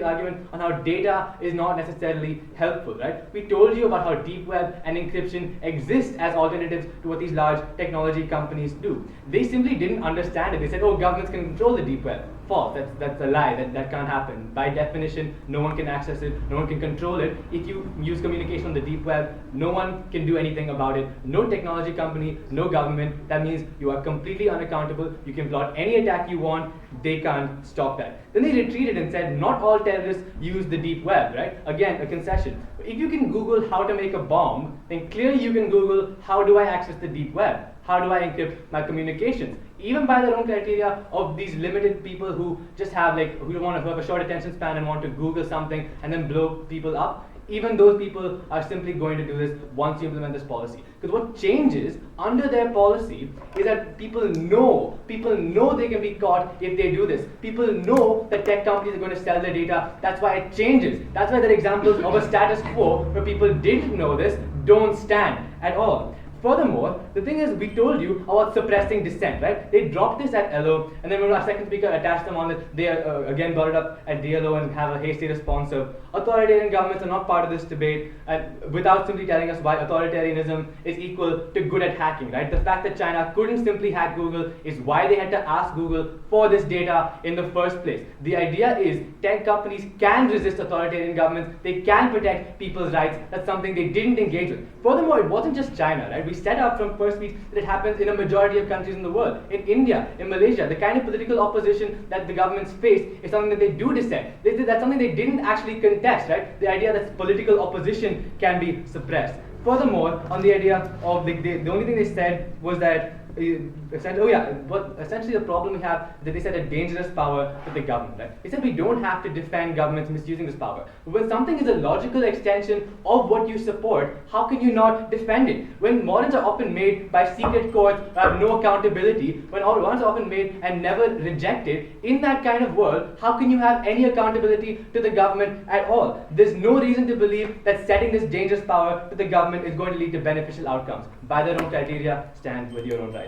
argument on how data is not necessarily helpful, right? We told you about how deep web and encryption exist as alternatives to what these large technology companies do. They simply didn't understand it. They said, oh, governments can control the deep web. False. That's a lie. That can't happen. By definition, no one can access it. No one can control it. If you use communication on the deep web, no one can do anything about it. No technology company, no government. That means you are completely unaccountable. You can plot any attack you want. They can't stop that. Then they retreated and said, not all terrorists use the deep web, right? Again, a concession. If you can Google how to make a bomb, then clearly you can Google how do I access the deep web? How do I encrypt my communications? Even by their own criteria of these limited people who just have who have a short attention span and want to Google something and then blow people up, even those people are simply going to do this once you implement this policy. Because what changes under their policy is that people know they can be caught if they do this. People know that tech companies are going to sell their data. That's why it changes. That's why there are examples of a status quo where people didn't know this don't stand at all. Furthermore, the thing is, we told you about suppressing dissent, right? They dropped this at LO, and then when our second speaker attached them on it, they again brought it up at DLO and have a hasty response of authoritarian governments are not part of this debate, and without simply telling us why authoritarianism is equal to good at hacking, right? The fact that China couldn't simply hack Google is why they had to ask Google for this data in the first place. The idea is tech companies can resist authoritarian governments, they can protect people's rights. That's something they didn't engage with. Furthermore, it wasn't just China, right? We set up from first speech that it happens in a majority of countries in the world. In India, in Malaysia, the kind of political opposition that the governments face is something that they do dissent. That's something they didn't actually contest, right? The idea that political opposition can be suppressed. Furthermore, on the idea of the only thing they said was that essentially the problem we have is that they said a dangerous power to the government, right? They said we don't have to defend governments misusing this power. But when something is a logical extension of what you support, how can you not defend it? When warrants are often made by secret courts who have no accountability, when warrants are often made and never rejected, in that kind of world, how can you have any accountability to the government at all? There's no reason to believe that setting this dangerous power to the government is going to lead to beneficial outcomes. By their own criteria, stand with your own rights.